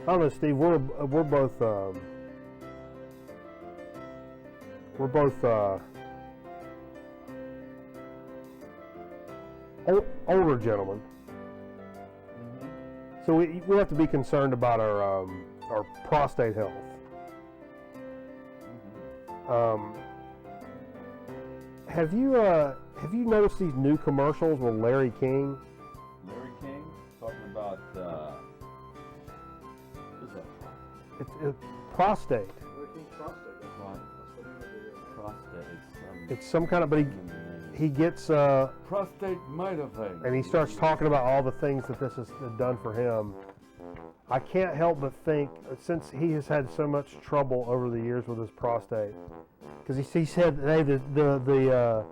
I don't know, Steve. We're both older gentlemen, so we have to be concerned about our prostate health. Have you noticed these new commercials with Larry King? Larry King talking about It's prostate. Larry King's prostate. That's prostate. It's some kind of, but he gets prostate mitophagy. and he starts talking about all the things that this has done for him. I can't help but think, since he has had so much trouble over the years with his prostate, because he said, hey, the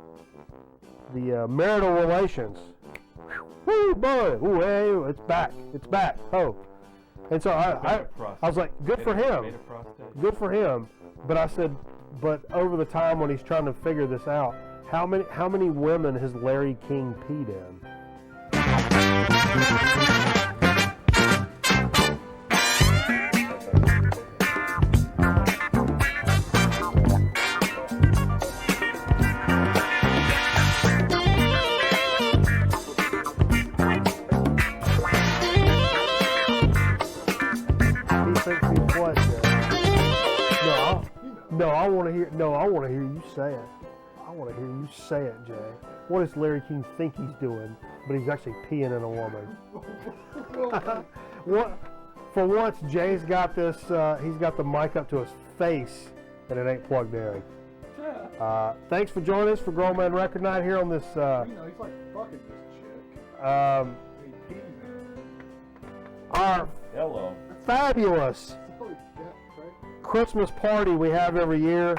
marital relations, woo boy, ooh, hey, it's back, oh, and so I was like, good for him, but I said, but over the time when he's trying to figure this out, how many women has Larry King peed in? I want to hear you say it. I want to hear you say it, Jay. What does Larry King think he's doing, but he's actually peeing in a woman? What? For once, Jay's got this. He's got the mic up to his face, and it ain't plugged in. Thanks for joining us for Grown Man Record Night here on this. he's like fucking this chick. Our Hello. fabulous Christmas party we have every year.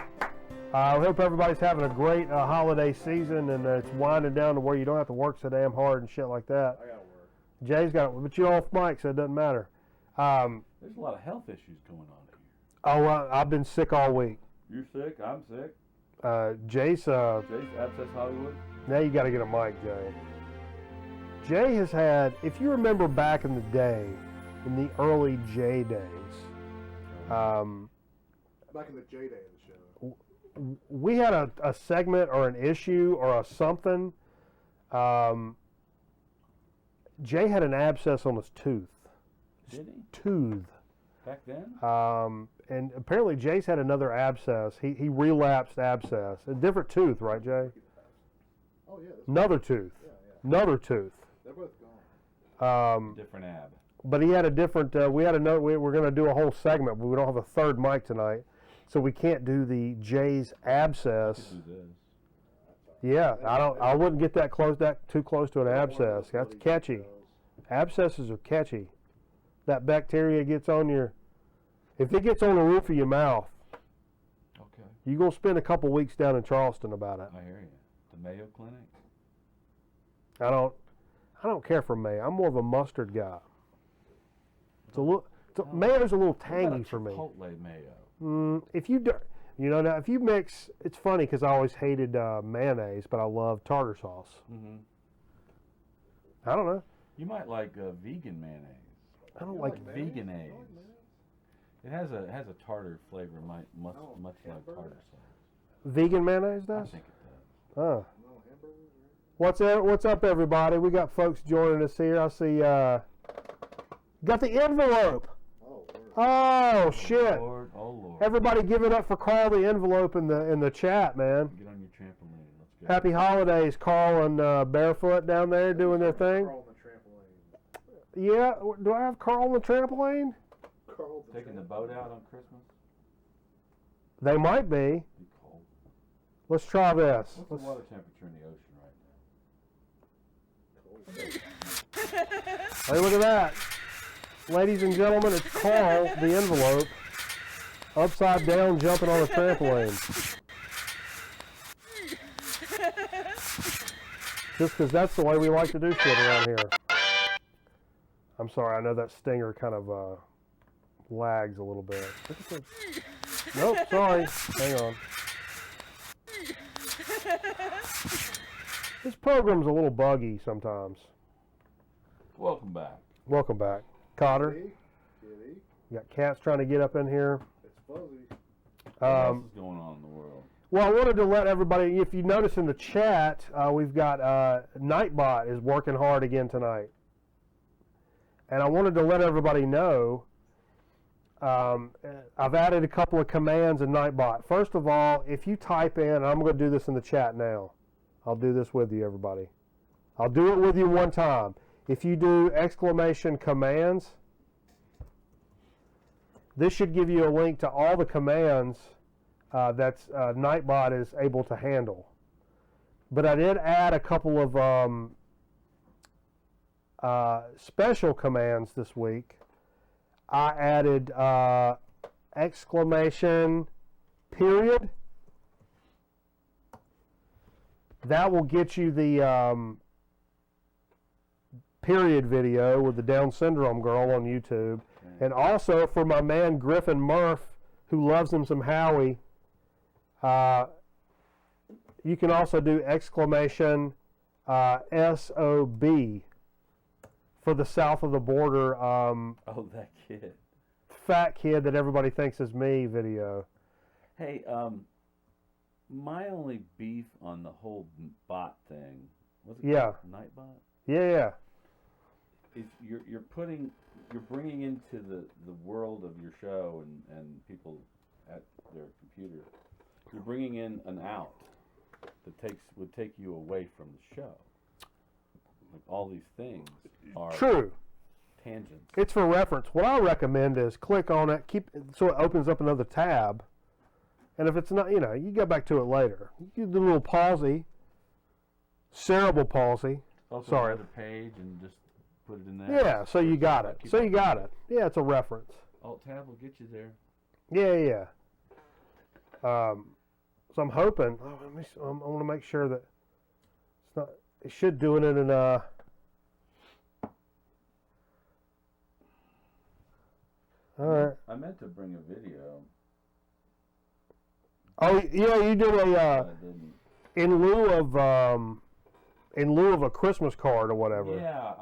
I hope everybody's having a great holiday season, and it's winding down to where you don't have to work so damn hard and shit like that. I gotta work. Jay's got it, but you're off mic, so it doesn't matter. There's a lot of health issues going on here. Oh, I've been sick all week. You're sick. I'm sick. Jace, Access Hollywood. now you got to get a mic, Jay. Jay has had, if you remember back in the day, in the early Jay days, Back in the J Day of the show. we had a segment or an issue or a something. Jay had an abscess on his tooth. Did he? Tooth. Back then? And apparently Jay's had another abscess. He relapsed abscess. A different tooth, right, Jay? Oh yeah. Another tooth. Yeah. Another tooth. They're both gone. Different ab. But he had a different, we're going to do a whole segment, but we don't have a third mic tonight. So we can't do the Jay's abscess. Do this. Yeah, I wouldn't get too close to an abscess. That's catchy. Abscesses are catchy. That bacteria gets on if it gets on the roof of your mouth, Okay. you're going to spend a couple weeks down in Charleston about it. I hear you. The Mayo Clinic? I don't care for mayo. I'm more of a mustard guy. Mayo's a little tangy for me. Chipotle mayo. If you do, now if you mix, it's funny because I always hated mayonnaise, but I love tartar sauce. Mm-hmm. I don't know. You might like vegan mayonnaise. I don't like Veganese. It has a tartar flavor, much like tartar sauce. vegan mayonnaise. I Does? think it does. Oh. What's up, everybody? We got folks joining us here. I see. Got the envelope. Oh shit! Oh Lord! Everybody, give it up for Carl the envelope in the chat, man. Get on your trampoline. Let's go. Happy holidays, Carl and Barefoot down there doing their thing. Carl on the trampoline. Yeah, do I have Carl on the trampoline? Taking the boat out on Christmas? They might be. Be cold. Let's try this. What's the water temperature in the ocean right now? Hey, look at that. Ladies and gentlemen, it's Carl, the envelope, upside down jumping on a trampoline. Just because that's the way we like to do shit around here. I'm sorry, I know that stinger kind of lags a little bit. Nope, sorry. Hang on. This program's a little buggy sometimes. Welcome back. Welcome back. Cotter. We got cats trying to get up in here. It's fuzzy. What else is going on in the world? Well, I wanted to let everybody, if you notice in the chat, we've got Nightbot is working hard again tonight. And I wanted to let everybody know I've added a couple of commands in Nightbot. First of all, if you type in, and I'm going to do this in the chat now. I'll do this with you, everybody. I'll do it with you one time. If you do exclamation commands, this should give you a link to all the commands that Nightbot is able to handle. But I did add a couple of special commands this week. I added exclamation period. That will get you the period video with the Down syndrome girl on YouTube. Okay. And also for my man Griffin Murph, who loves him some Howie, you can also do exclamation SOB for the south of the border Oh, that kid. fat kid that everybody thinks is me video. Hey, my only beef on the whole bot thing, was it Yeah. Nightbot? Yeah. Is you're bringing into the world of your show and people at their computer, you're bringing in an out that would take you away from the show. Like all these things are True. tangents. It's for reference. What I recommend is click on it, so it opens up another tab. And if it's not, you go back to it later. You do a little palsy, cerebral palsy. Also Sorry. another page and just put it in there. Yeah, so you got it. Keep So on you got it. Yeah, it's a reference. Alt tab will get you there. Yeah. So I'm hoping. I want to make sure that it's not. It should do it in an. All right. I meant to bring a video. Oh yeah, you did but a I didn't. in lieu of a Christmas card or whatever. Yeah,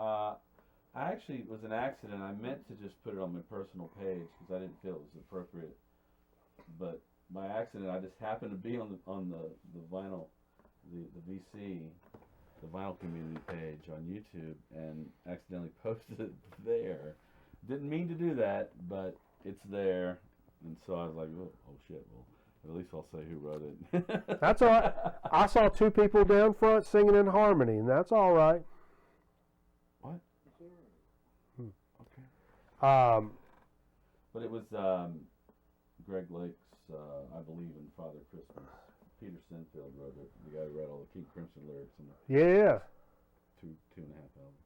I actually, it was an accident. I meant to just put it on my personal page because I didn't feel it was appropriate. But by accident, I just happened to be on the vinyl, the VC, the vinyl community page on YouTube, and accidentally posted it there. Didn't mean to do that, but it's there, and so I was like, oh shit, well, at least I'll say who wrote it. That's all right. I saw two people down front singing in harmony, and that's all right. What? Okay. But it was Greg Lake's, I believe in Father Christmas. Peter Sinfield wrote it. The guy who read all the King Crimson lyrics in the Yeah. two and a half albums.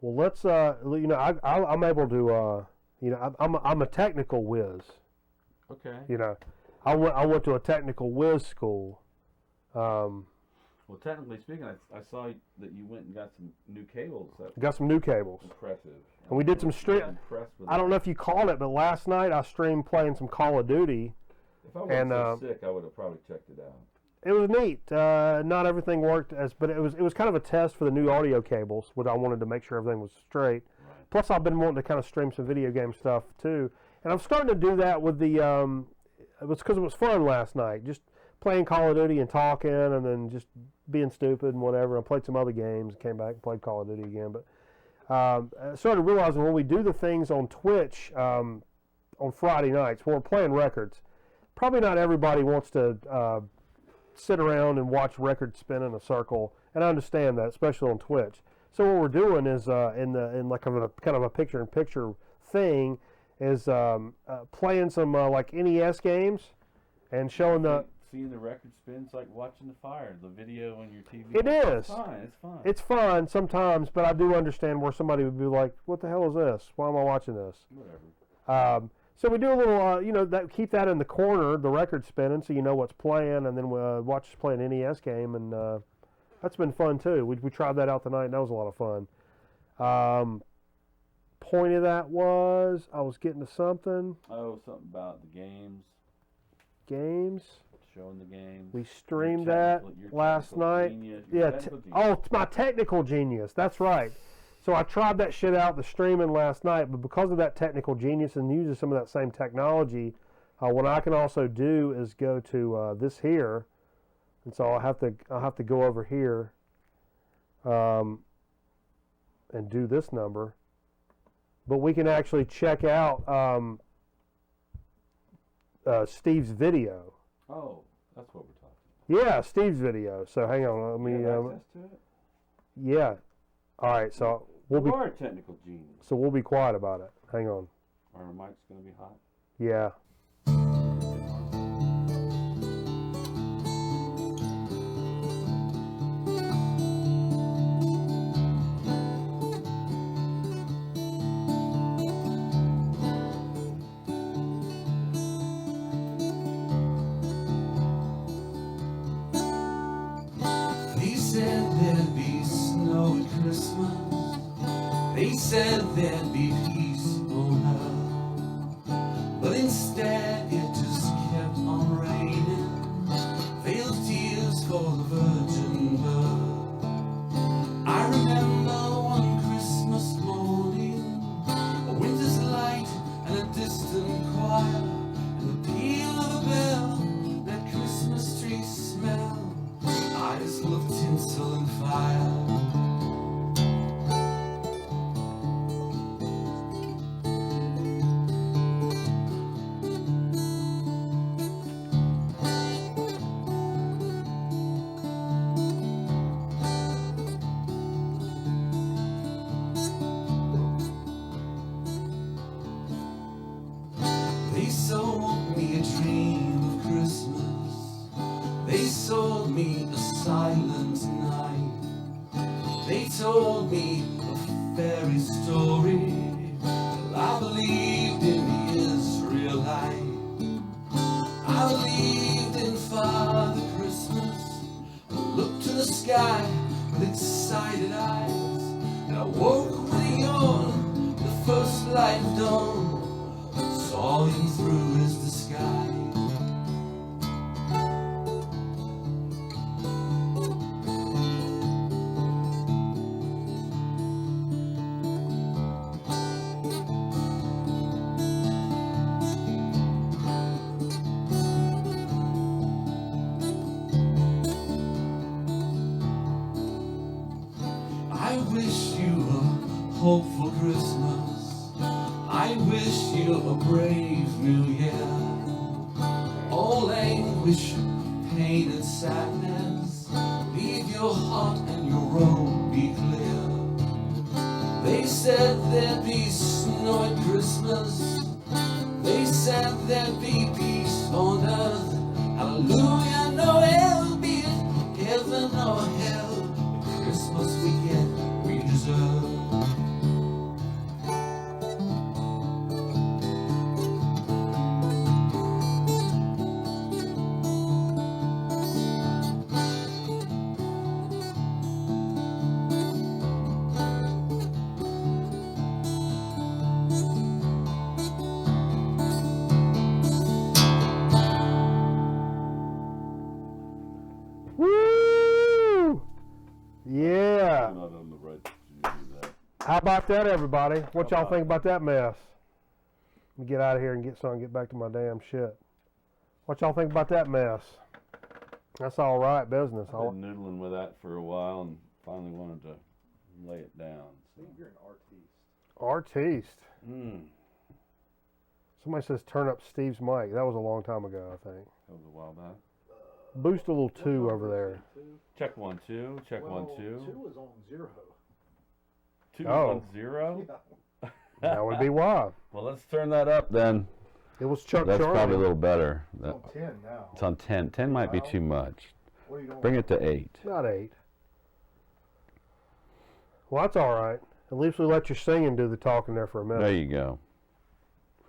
Well, let's. I'm able to. I'm a technical whiz. Okay. I went to a technical whiz school. Well, technically speaking, I saw that you went and got some new cables. That Got some new cables. impressive. And we did some stream. Impressed with I don't know if you caught it, but last night I streamed playing some Call of Duty. If I wasn't and, so sick, I would have probably checked it out. It was neat. Not everything worked but it was kind of a test for the new audio cables, which I wanted to make sure everything was straight. Right. Plus, I've been wanting to kind of stream some video game stuff too, and I'm starting to do that with the. It was because it was fun last night, just playing Call of Duty and talking, and then just being stupid and whatever. I played some other games, came back and played Call of Duty again. But I started realizing when we do the things on Twitch on Friday nights, when we're playing records, probably not everybody wants to sit around and watch records spin in a circle, and I understand that, especially on Twitch. So what we're doing is in like a kind of a picture-in-picture thing is playing some like NES games and showing the. Seeing the record spins like watching the fire, the video on your TV. It is. It's fine. It's fine. It's fun sometimes, but I do understand where somebody would be like, "What the hell is this? Why am I watching this?" Whatever. So we do a little, keep that in the corner, the record spinning, so you know what's playing, and then we watch us play an NES game, and that's been fun too. We tried that out tonight, and that was a lot of fun. Point of that was I was getting to something. Oh, something about the games. Games. Showing the games. We streamed Your that technical last night. genius, Yeah. technical genius. Oh, it's my technical genius. That's right. So I tried that shit out, the streaming last night, but because of that technical genius and using some of that same technology, what I can also do is go to this here, and so I'll have to go over here and do this number. But we can actually check out Steve's video. Oh, that's what we're talking Yeah, Steve's video. So hang on, let about. me. You have access to it? Yeah. All right, so we'll be. You are a technical genius. So we'll be quiet about it. Hang on. Our mic's gonna be hot. Yeah. They said there'd be snow at Christmas. They said there'd be peace on earth. But instead it just kept on raining. Veiled tears for the virgin birth. I remember one Christmas morning, a winter's light and a distant choir, and the peal of a bell, that Christmas tree smell, eyes full of tinsel and fire. They sold me a dream of Christmas. They sold me a silent night. They told me a fairy story till I believed in the Israelite. I believed in Father Christmas. I looked to the sky with excited eyes, and I woke with a yawn, the first light of dawn. Saw him through his disguise. I wish you a hopeful Christmas. I wish you a brave new year. All anguish, pain and sadness, leave your heart and your road be clear. They said there'd be snow at Christmas. They said there'd be peace on earth. Hallelujah, Noel, be it heaven or hell. The Christmas we get, we deserve. Woo! Yeah. I'm not on the right to do that. How about that, everybody? What y'all think about that mess? Let me get out of here and get back to my damn shit. What y'all think about that mess? That's all right business. I've been noodling with that for a while and finally wanted to lay it down. I think you're an artiste. Artiste. Mm. Somebody says turn up Steve's mic. That was a long time ago, I think. That was a while back. Boost a little two over there. Check 1 2. Check Well, 1 2. 2 is on 0. 2 Oh. 1 0. Yeah. That would be why. Well, let's turn that up then. It was Chuck That's Charlie. probably a little better. It's That- on 10 now. It's on 10. 10 might be Wow. too much. What are you doing? Bring it to 8. Not 8. Well, that's all right. At least we let your singing do the talking there for a minute. There you go.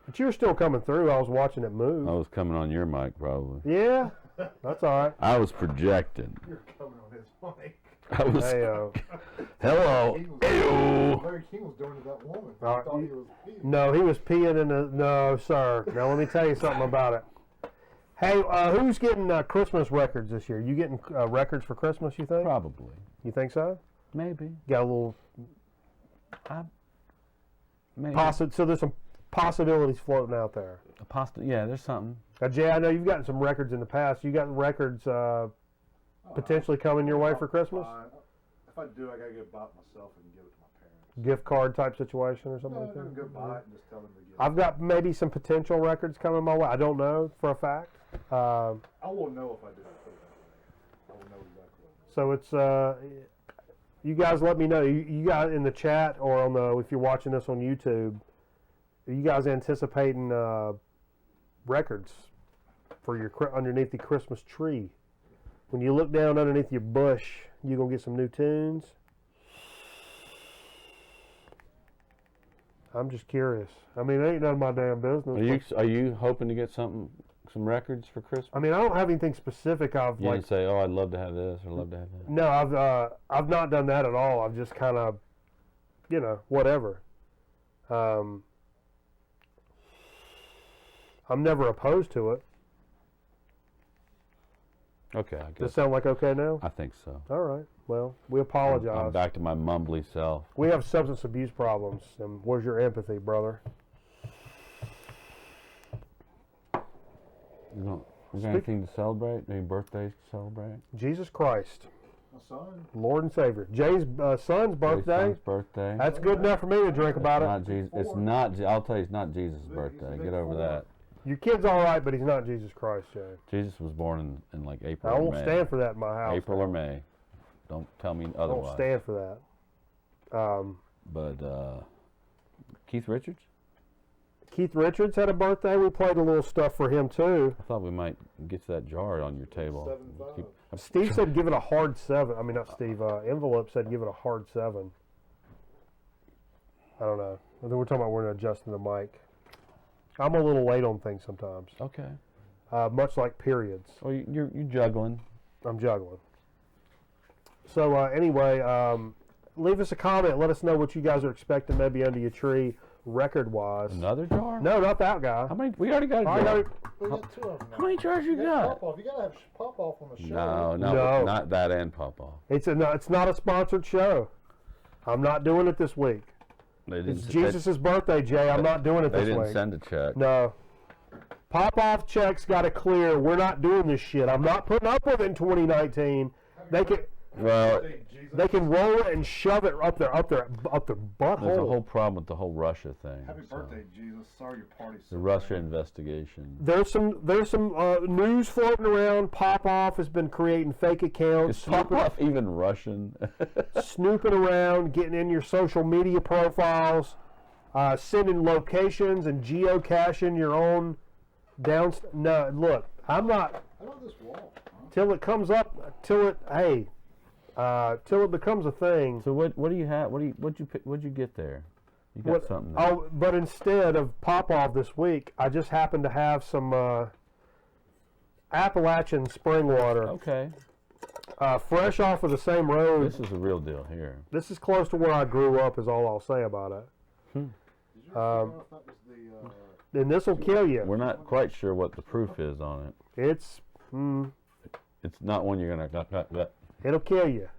But you were still coming through. I was watching it move. I was coming on your mic probably. Yeah, that's all right. I was projecting. You're coming on his mic. I was. Hey, Hello. He was, Ew. Larry King was doing to that woman. He Uh, thought he was peeing. no, he was peeing in the. No, sir. Now let me tell you something about it. Hey, who's getting Christmas records this year? You getting records for Christmas? You think? Probably. You think so? Maybe. Got a little Maybe So there's some possibilities floating out there. yeah, there's something. Now, Jay, I know you've gotten some records in the past. You got records potentially coming your way for Christmas? If I do, I gotta go buy it myself and give it to my parents. Gift card type situation or something No, like I that? go buy it and just tell them to give I've got maybe some potential records coming my way. I don't know for a fact. I will know if I do. I will know exactly what So it's you guys let me know. You guys in the chat or on the if you're watching this on YouTube, are you guys anticipating records for your underneath the Christmas tree? When you look down underneath your bush, you gonna get some new tunes. I'm just curious. I mean, it ain't none of my damn business. Are you hoping to get some records for Christmas? I mean, I don't have anything specific. You didn't say, "Oh, I'd love to have this" or "Love to have that." No, I've not done that at all. I've just kind of, whatever. I'm never opposed to it. Okay, I Does guess. it sound like okay now? I think so. All right. Well, we apologize. I'm back to my mumbly self. We have substance abuse problems, and where's your empathy, brother? You got anything to celebrate? Any birthdays to celebrate? Jesus Christ, My son. Lord and Savior. Jay's son's birthday. Son's birthday. That's good enough for me to drink about Not it. Jesus. It's not. I'll tell you, it's not Jesus' He's birthday. a big Get over 4. that. Your kid's all right, but he's not Jesus Christ, Jay. Jesus was born in like April I or won't May. stand for that in my house. April or May. Don't tell me I won't otherwise. stand for that. But Keith Richards? Keith Richards had a birthday. We played a little stuff for him too. I thought we might get to that jar on your table. 7-5. Steve said give it a hard 7. I mean, not Steve. Envelope said give it a hard 7. I don't know. I think we're talking about we're adjusting the mic. I'm a little late on things sometimes, Okay. much like periods. Well, you're juggling. I'm juggling. So anyway, leave us a comment. Let us know what you guys are expecting maybe under your tree record-wise. Another jar? No, not that guy. How many? We already got a I jar. got We got 2 of them. How many jars you got? Pop off. You gotta have pop off on the show. No, No. not that and pop off. it's not a sponsored show. I'm not doing it this week. They It's didn't. Jesus' birthday, Jay. I'm not doing it They this didn't week. send a check. No. Pop-off checks got to clear. We're not doing this shit. I'm not putting up with it in 2019. They can Well, Hey, Jesus. they can roll it and shove it up their butthole. there's a whole problem with the whole Russia thing. Happy so. birthday, Jesus. Sorry your party's The Russia investigation. There's some news floating around. Pop-off has been creating fake accounts, Is pop off even Russian? snooping around, getting in your social media profiles, sending locations and geocaching your own No, look, I'm not. How about this wall? Huh? Till it comes up, till it becomes a thing. So what do you have? What'd you get there? You got something there. Oh, but instead of pop-off this week, I just happened to have some Appalachian spring water, Okay. fresh off of the same road. This is the real deal here. This is close to where I grew up, is all I'll say about it. Did you figure out if that was the And this will kill you. We're not quite sure what the proof is on it. It's, It's not one you're gonna. it'll kill you.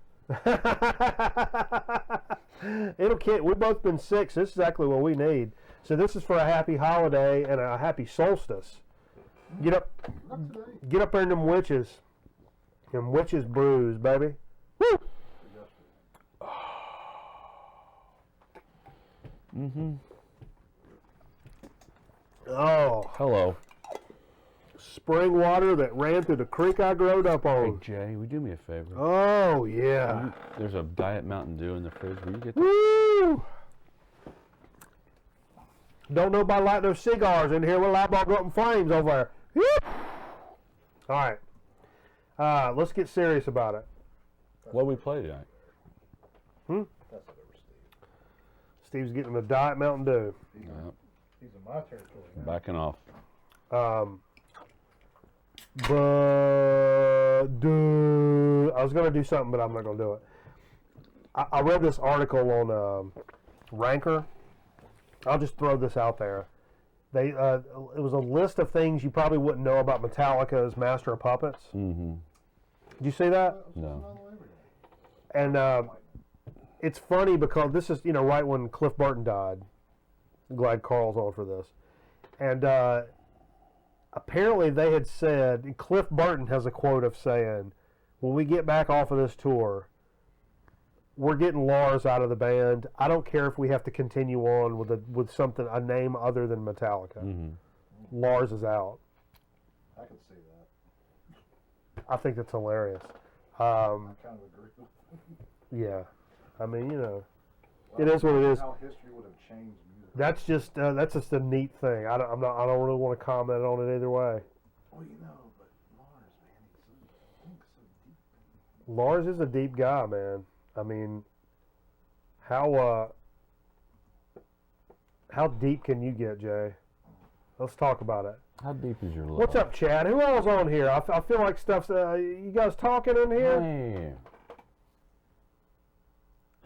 It'll kill. We've both been sick, so this is exactly what we need. So this is for a happy holiday and a happy solstice. Get up there in them witches brews, baby. Woo! Mm-hmm. Oh, Hello. spring water that ran through the creek I growed up Hey on. Jay, will you do me a favor? Oh yeah. There's a Diet Mountain Dew in the fridge. Will you get that? Woo! Don't nobody light those cigars in here. We'll light bulb up in flames over there. Woo! All right. Let's get serious about it. What we play tonight? That's whatever, Steve. Steve's getting a Diet Mountain Dew. He's in my territory now. Backing off. But I was going to do something, but I'm not going to do it. I read this article on Ranker. I'll just throw this out there. It was a list of things you probably wouldn't know about Metallica's Master of Puppets. Mm-hmm. Did you see that? No. And it's funny because this is, right when Cliff Burton died. I'm glad Carl's on for this. And apparently they had said, and Cliff Burton has a quote of saying, when we get back off of this tour, we're getting Lars out of the band. I don't care if we have to continue on with a name other than Metallica. Mm-hmm. Lars is out. I can see that. I think that's hilarious. I kind of agree with Yeah. I mean, Well, it is what it is. How history would have changed music. That's just a neat thing. I don't really want to comment on it either way. Well, but Lars, man, he's so deep. Lars is a deep guy, man. I mean, how deep can you get, Jay? Let's talk about it. How deep is your love? What's up, Chad? Who else on here? I feel like stuff's. You guys talking in here? Man.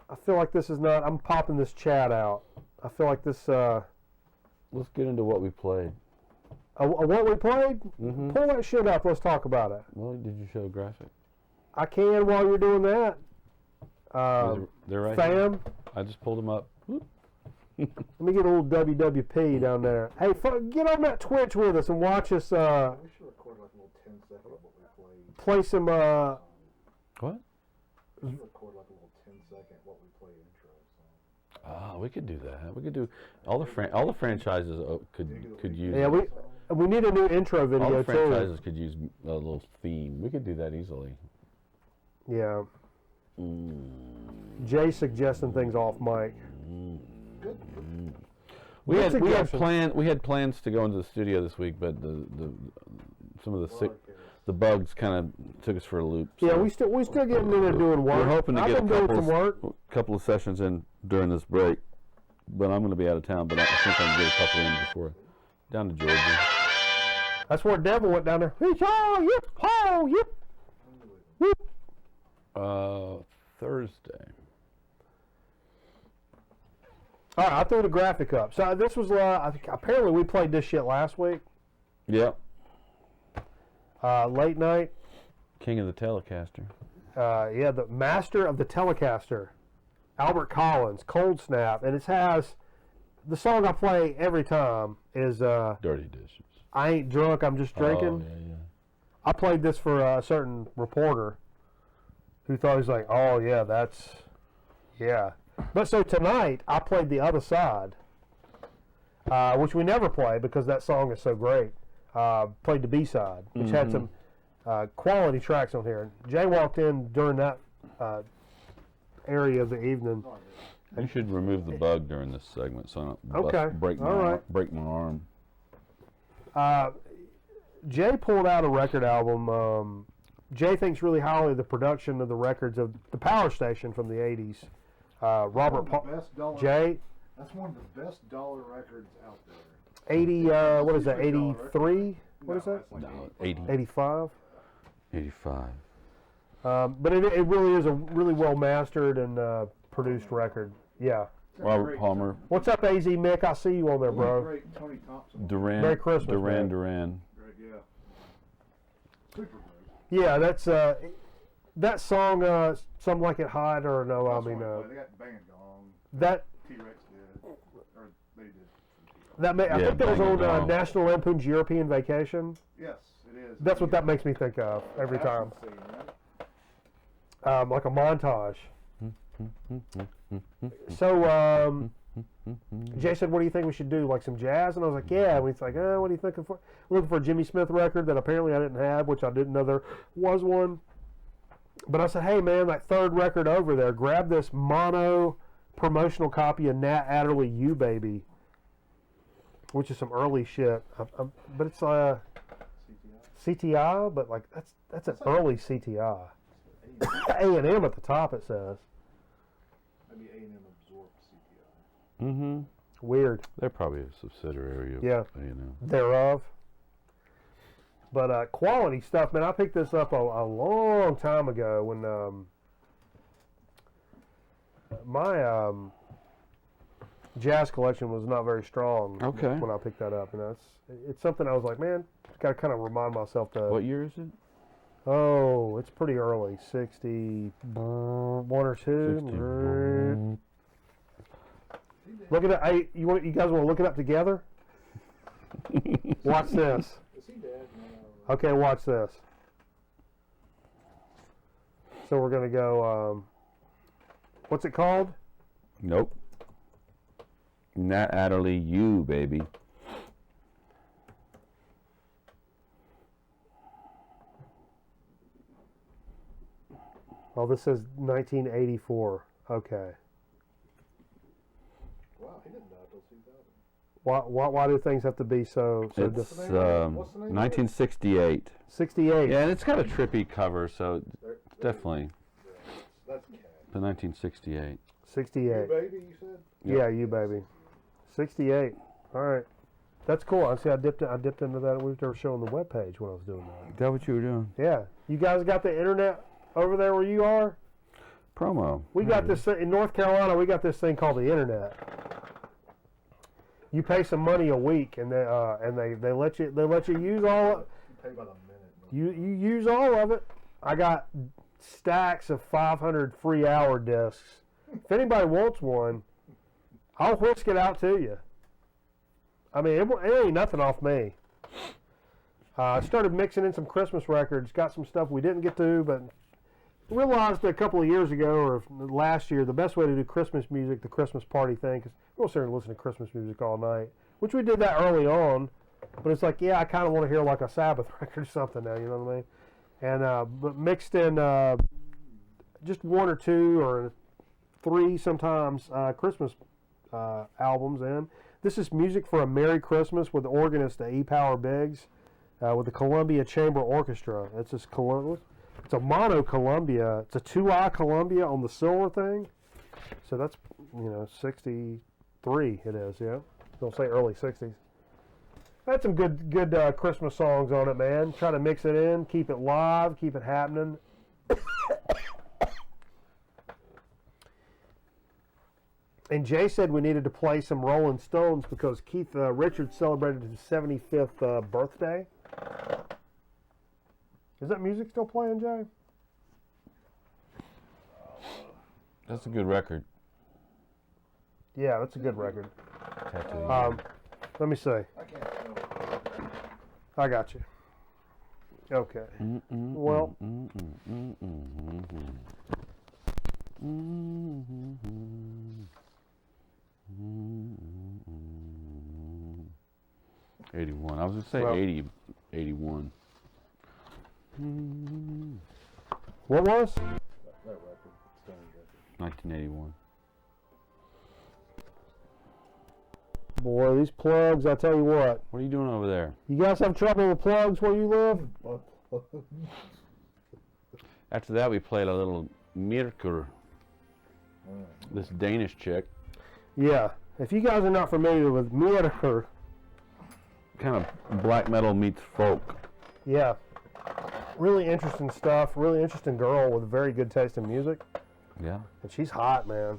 I feel like this is not. I'm popping this chat out. I feel like this. Let's get into what we played. What we played? Mm-hmm. Pull that shit up. Let's talk about it. Well, did you show a graphic? I can while you're doing that. They're right Fam, here. I just pulled them up. let me get a little WWP down there. Hey, get on that Twitch with us and watch us We should record like a little 10-second of what we played. play some. What? We should record like a little 10-second what we played intro song. Oh, we could do that. We could do all the franchises could use. Yeah, we need a new intro all video the too. franchises could use a little theme. We could do that easily. Yeah. Mm. Jay suggesting things off mic. We Good had suggestion. plans to go into the studio this week, but some of the bugs kind of took us for a loop. Yeah, so we still getting in and doing work. we're hoping to I've get been doing some work. couple of sessions in during this break, but I'm going to be out of town. But I think I can get a couple in before down to Georgia. That's where Devil went down there. Thursday. All right, I threw the graphic up. So this was I think apparently we played this shit last week. Yep. Late night. King of the Telecaster. Yeah, the master of the Telecaster, Albert Collins, Cold Snap, and it has the song I play every time is Dirty Dishes. I Ain't Drunk, I'm Just Drinking. Oh, yeah. I played this for a certain reporter who thought he was like, oh yeah, yeah. But so tonight I played the other side, which we never play because that song is so great. Played the B-side, which had some quality tracks on here. Jay walked in during that area of the evening. You should remove the bug during this segment so I don't break my arm. Jay pulled out a record album. Jay thinks really highly of the production of the records of the Power Station from the 80s. Jay, That's one of the best dollar records out there. 80, what is that, 83? What is that? No, 80. 85? 85. But it really is a really well mastered and produced record. Yeah. Robert Palmer. What's up, AZ Mick? I see you on there, bro. Great Tony Thompson. Duran. Merry Christmas, man. Duran. Great, yeah. Super great. Yeah, that's that song. Something Like It Hot, or no? I mean, they got Bang Gong. that T-Rex did, or they did. I think that was Bang on Gong. National Lampoon's European Vacation. Yes, it is. That's what that makes me think of every time. Like a montage. So Jay said, "What do you think we should do? Like some jazz?" And I was like, "Yeah." And he's like, "Oh, what are you thinking for?" Looking for a Jimmy Smith record that apparently I didn't have, which I didn't know there was one. But I said, "Hey, man, that third record over there, grab this mono promotional copy of Nat Adderley, You Baby," which is some early shit. But it's CTI, but like that's an early CTI. A&M at the top, it says. Maybe A&M absorbed CPI. Mm-hmm. Weird. They're probably a subsidiary of, Yeah. Thereof. But quality stuff, man. I picked this up a long time ago when my jazz collection was not very strong. Okay. When I picked that up, it's something I was like, man, got to kind of remind myself to. What year is it? Oh, it's pretty early. 60, one or two. 60. Look at it. Hey, you guys want to look it up together? Watch this. Is he dead? No. Okay, watch this. So we're gonna go. What's it called? Nope. Nat Adderley, you baby. Oh, this says 1984. Okay. Wow, he didn't die until 2000. Why do things have to be so It's What's the name of it? 1968. 68. Yeah, and it's got a trippy cover, so There- definitely That's cat. the 1968. 68. Baby, you said? Yeah, you baby. 68. All right. That's cool. I see. I dipped into that. They were showing the webpage when I was doing that. Is that what you were doing? Yeah. You guys got the internet over there where you are? Promo. We got this in North Carolina. We got this thing called the internet. You pay some money a week, and they let you use all. You pay by the minute. You use all of it. I got stacks of 500 free hour discs. If anybody wants one, I'll whisk it out to you. I mean, it ain't nothing off me. I started mixing in some Christmas records. Got some stuff we didn't get to, but realized a couple of years ago or last year the best way to do Christmas music, the Christmas party thing, because we'll sit and listen to Christmas music all night, which we did that early on. But it's like, yeah, I kind of want to hear like a Sabbath record or something now, you know what I mean? And but mixed in just one or two or three sometimes Christmas albums in. This is Music for a Merry Christmas with the organist E. Power Biggs with the Columbia Chamber Orchestra. It's just it's a mono Columbia. It's a 2i Columbia on the silver thing. So that's 63. It is, yeah. Don't say early 60s. Had some good Christmas songs on it, man. Try to mix it in, keep it live, keep it happening. And Jay said we needed to play some Rolling Stones because Keith Richards celebrated his 75th birthday. Is that music still playing, Jay? That's a good record. Yeah, that's a good record. Tattoo. Let me see. I can't tell. I got you. Okay. Well, 81. I was gonna say Well- 80, 81. what was? That record, Stone's record. 1981. Boy, these plugs, I tell you what. What are you doing over there? You guys have trouble with plugs where you live? After that, we played a little Mirkur, this Danish chick. Yeah. If you guys are not familiar with Mirkur, Kind of black metal meets folk. yeah. Really interesting stuff. Really interesting girl with very good taste in music. Yeah. And she's hot, man.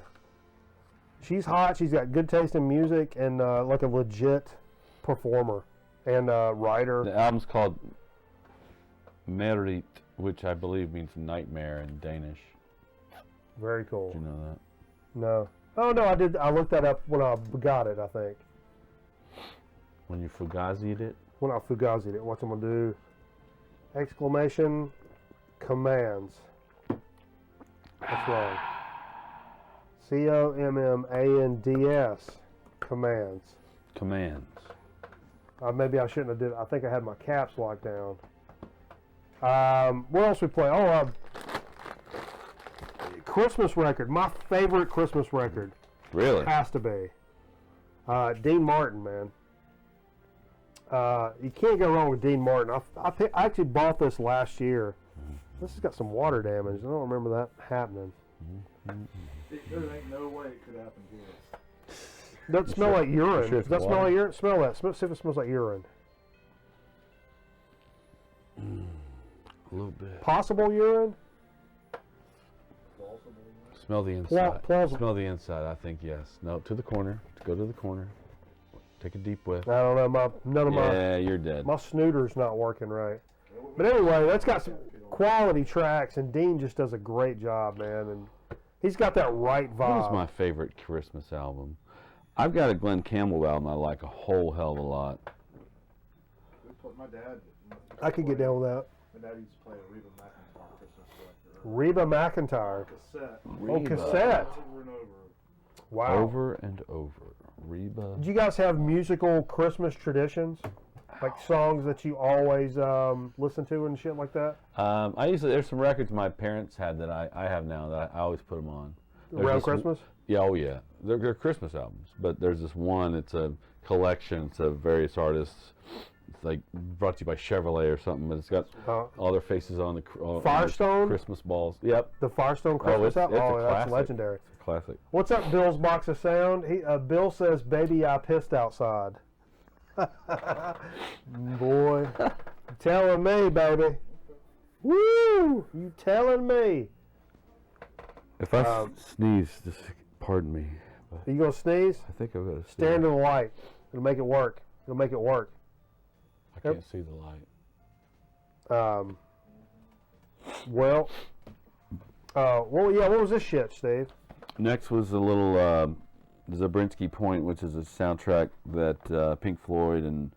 She's hot. She's got good taste in music and like a legit performer and writer. The album's called Merit, which I believe means nightmare in Danish. Very cool. Did you know that? No. Oh, no, I did. I looked that up when I got it, I think. When you fugazied it? When I fugazied it. What's I'm going to do? Exclamation commands. That's wrong. COMMANDS. Commands. Commands. Maybe I shouldn't have did. I think I had my caps locked down. What else we play? Oh, Christmas record. My favorite Christmas record Really? has to be Dean Martin, man. You can't go wrong with Dean Martin. I actually bought this last year. This has got some water damage. I don't remember that happening. There ain't no way it could happen here. Doesn't smell like urine. sure Does it's that smell water. like urine? Smell that. See if it smells like urine. A little bit. Possible urine? Smell the inside. plausible. Smell the inside, I think, yes. No, to the corner. Go to the corner. Take a deep whiff. I don't know. None of Yeah, you're dead. my snooter's not working right. But anyway, that's got some. quality tracks, and Dean just does a great job, man. And he's got that right What is vibe. my favorite Christmas album? I've got a Glenn Campbell album I like a whole hell of a lot. My dad. I could get down with that. My dad used to play a Reba McEntire Christmas collector. Reba McEntire. Cassette. Oh, cassette. Over and over. Wow. Over and over. Reba. Do you guys have musical Christmas traditions? Like songs that you always listen to and shit like that? There's some records my parents had that I have now that I always put them on. Around Christmas? Yeah, oh yeah. They're Christmas albums, but there's this one, it's a collection, it's of various artists. It's like brought to you by Chevrolet or something, but it's got all their faces on the Firestone? Christmas balls. Yep. The Firestone Christmas album? it's a Oh, that's classic. legendary. It's a classic. What's up, Bill's Box of Sound? Bill says, "Baby, I pissed outside." Boy, you telling me, baby. Woo! You telling me? If I sneeze, just pardon me. Are you gonna sneeze? I think I've got to Stand to the light. It'll make it work. It'll make it work. I can't see the light. Well, what was this shit, Steve? Next was a little Zabriskie Point, which is a soundtrack that Pink Floyd and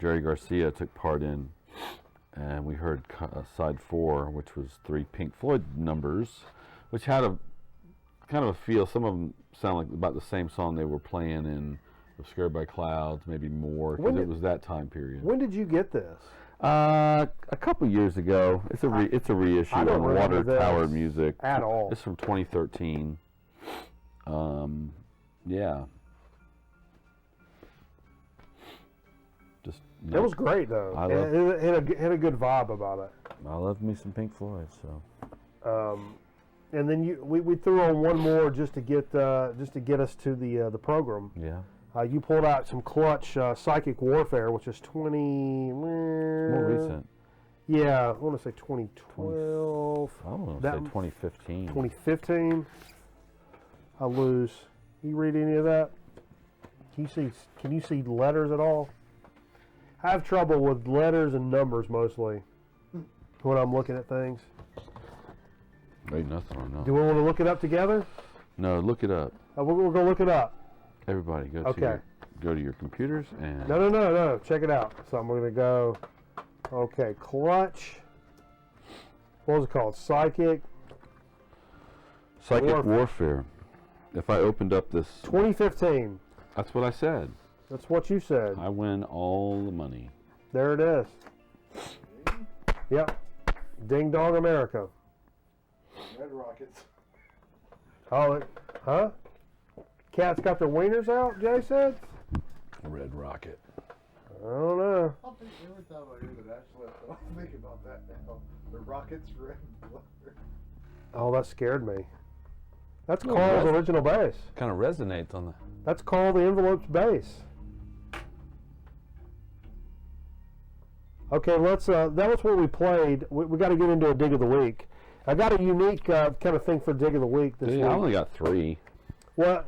Jerry Garcia took part in. And we heard side 4, which was 3 Pink Floyd numbers, which had a kind of a feel. Some of them sound like about the same song they were playing in Obscured by Clouds, maybe more, because it was that time period. When did you get this? A couple years ago. It's a reissue I don't on Water remember Tower this Music. at all. It's from 2013. Yeah. Just It was great though. It had a good vibe about it. I love me some Pink Floyd, so. And then we threw on one more just to get us to the program. Yeah. You pulled out some Clutch Psychic Warfare, which is 20. More recent. Yeah, I want to say 2012. I want to say 2015. 2015. I lose. You read any of that? Can you see letters at all? I have trouble with letters and numbers mostly when I'm looking at things. Ain't nothing on that. Do we want to look it up together? No, look it up. We're going to look it up. Everybody, go to your computers and. No. Check it out. So I'm going to go. Okay, Clutch. What was it called? Psychic Warfare. If I opened up this. 2015. That's what I said. That's what you said. I win all the money. There it is. Yep. Ding Dong America. Red Rockets. Oh, huh? Cats got their wieners out, Jay said? Red Rocket. I don't know. I think every time I hear that Ashley, I'm thinking about that now. The Rockets red blur. Oh, that scared me. That's Oh, Carl's that's- original bass. Kind of resonates on the. That's Carl the Envelope's bass. Okay, let's. That was what we played. We got to get into a dig of the week. I got a unique kind of thing for dig of the week this week. I only got 3, Well,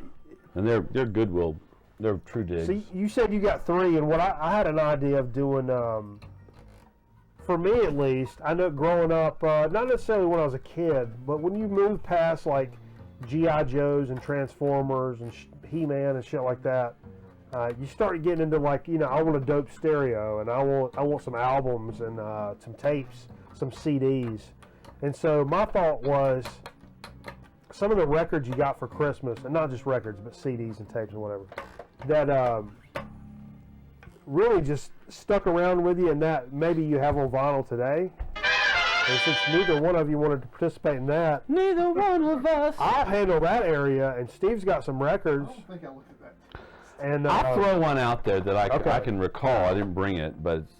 and they're Goodwill. They're true digs. see, you said you got 3, and what I had an idea of doing. For me, at least, I know growing up, not necessarily when I was a kid, but when you move past like G.I. Joes and Transformers and He-Man and shit like that, you start getting into like, I want a dope stereo, and I want some albums and some tapes, some CDs. And so my thought was, some of the records you got for Christmas, and not just records, but CDs and tapes and whatever, that really just stuck around with you, and that maybe you have on vinyl today. And since neither one of you wanted to participate in that, Neither one of us. I'll handle that area, and Steve's got some records. I don't think I looked at that. And I'll throw one out there that Okay. I can recall. I didn't bring it, but it's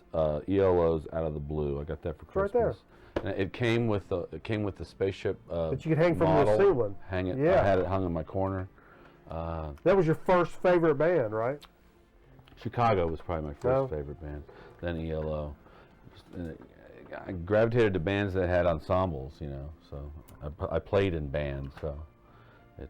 ELO's Out of the Blue. I got that for right there. Christmas. And it came with the spaceship. that you could hang from model. the ceiling. Hang it. Yeah. I had it hung in my corner. That was your first favorite band, right? Chicago was probably my first No. favorite band. Then ELO. And I gravitated to bands that had ensembles, So I played in bands, so it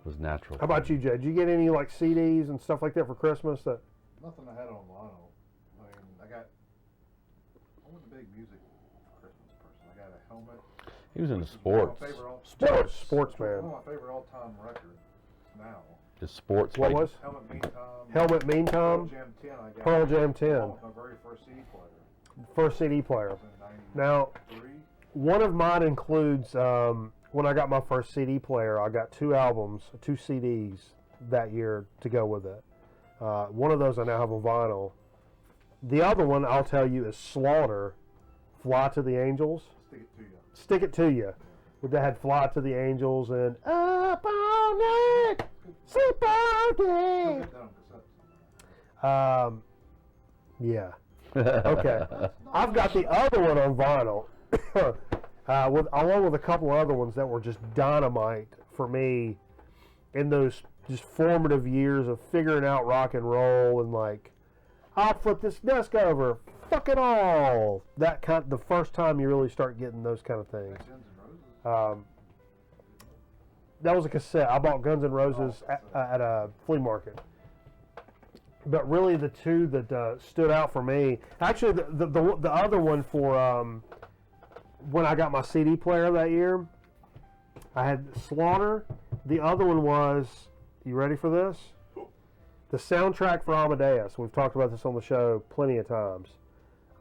was natural. How about you, Jay? Did you get any like CDs and stuff like that for Christmas? That Nothing I had on vinyl. I mean, I wasn't a big music Christmas person. I He was into One sports. of my favorite all- Sportsman. One of my favorite all-time records now. Just sports. What like, was? Helmet Mean Time. Helmet Mean Pearl Time. Jam 10. I got Pearl Jam 10. along with my very first CD player. First CD player. It was in Now, 93. one of mine includes when I got my first CD player, I got 2 albums, 2 CDs that year to go with it. One of those I now have on vinyl. The other one, I'll tell you, is Slaughter, Fly to the Angels. Stick it to you. Stick It To You. They had Fly to the Angels and Up All Night, Sleep All Still Day. get that on cassette. Yeah. Okay. I've got the other one on vinyl, along with a couple other ones that were just dynamite for me in those just formative years of figuring out rock and roll and like, I'll flip this desk over, fuck it all. That kind, the first time you really start getting those kind of things. Guns N' Roses. That was a cassette. I bought Guns N' Roses at a flea market. But really, the 2 that stood out for me, actually, the other one for when I got my CD player that year, I had Slaughter. The other one was, you ready for this? The soundtrack for Amadeus. We've talked about this on the show plenty of times.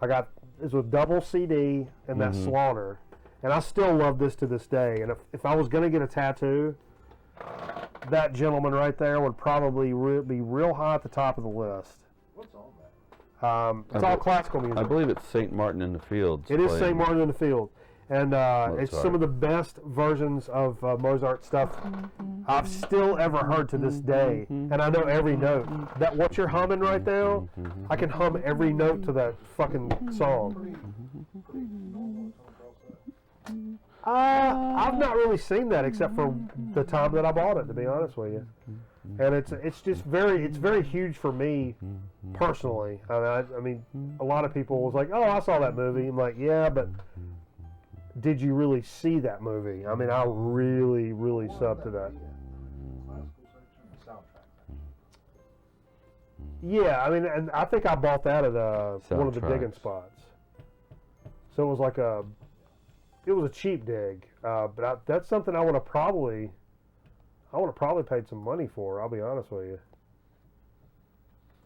I got this with double CD and that Slaughter, and I still love this to this day. And if I was gonna get a tattoo, that gentleman right there would probably be real high at the top of the list. What's on that? It's all classical music. I believe it's St. Martin in the Fields. It is playing. St. Martin in the Field. And it's Mozart. some of the best versions of Mozart stuff I've still ever heard to this day. And I know every note. That what you're humming right now, I can hum every note to that fucking song. I've not really seen that except for the time that I bought it, to be honest with you. And it's just very huge for me personally. I mean, a lot of people was like, "Oh, I saw that movie." I'm like, "Yeah, but did you really see that movie?" I mean, I really sub to that. Classical section, soundtrack. Yeah, I mean, and I think I bought that at one of the digging Soundtracks. spots. So it was like it was a cheap dig, but that's something I would have probably paid some money for. I'll be honest with you.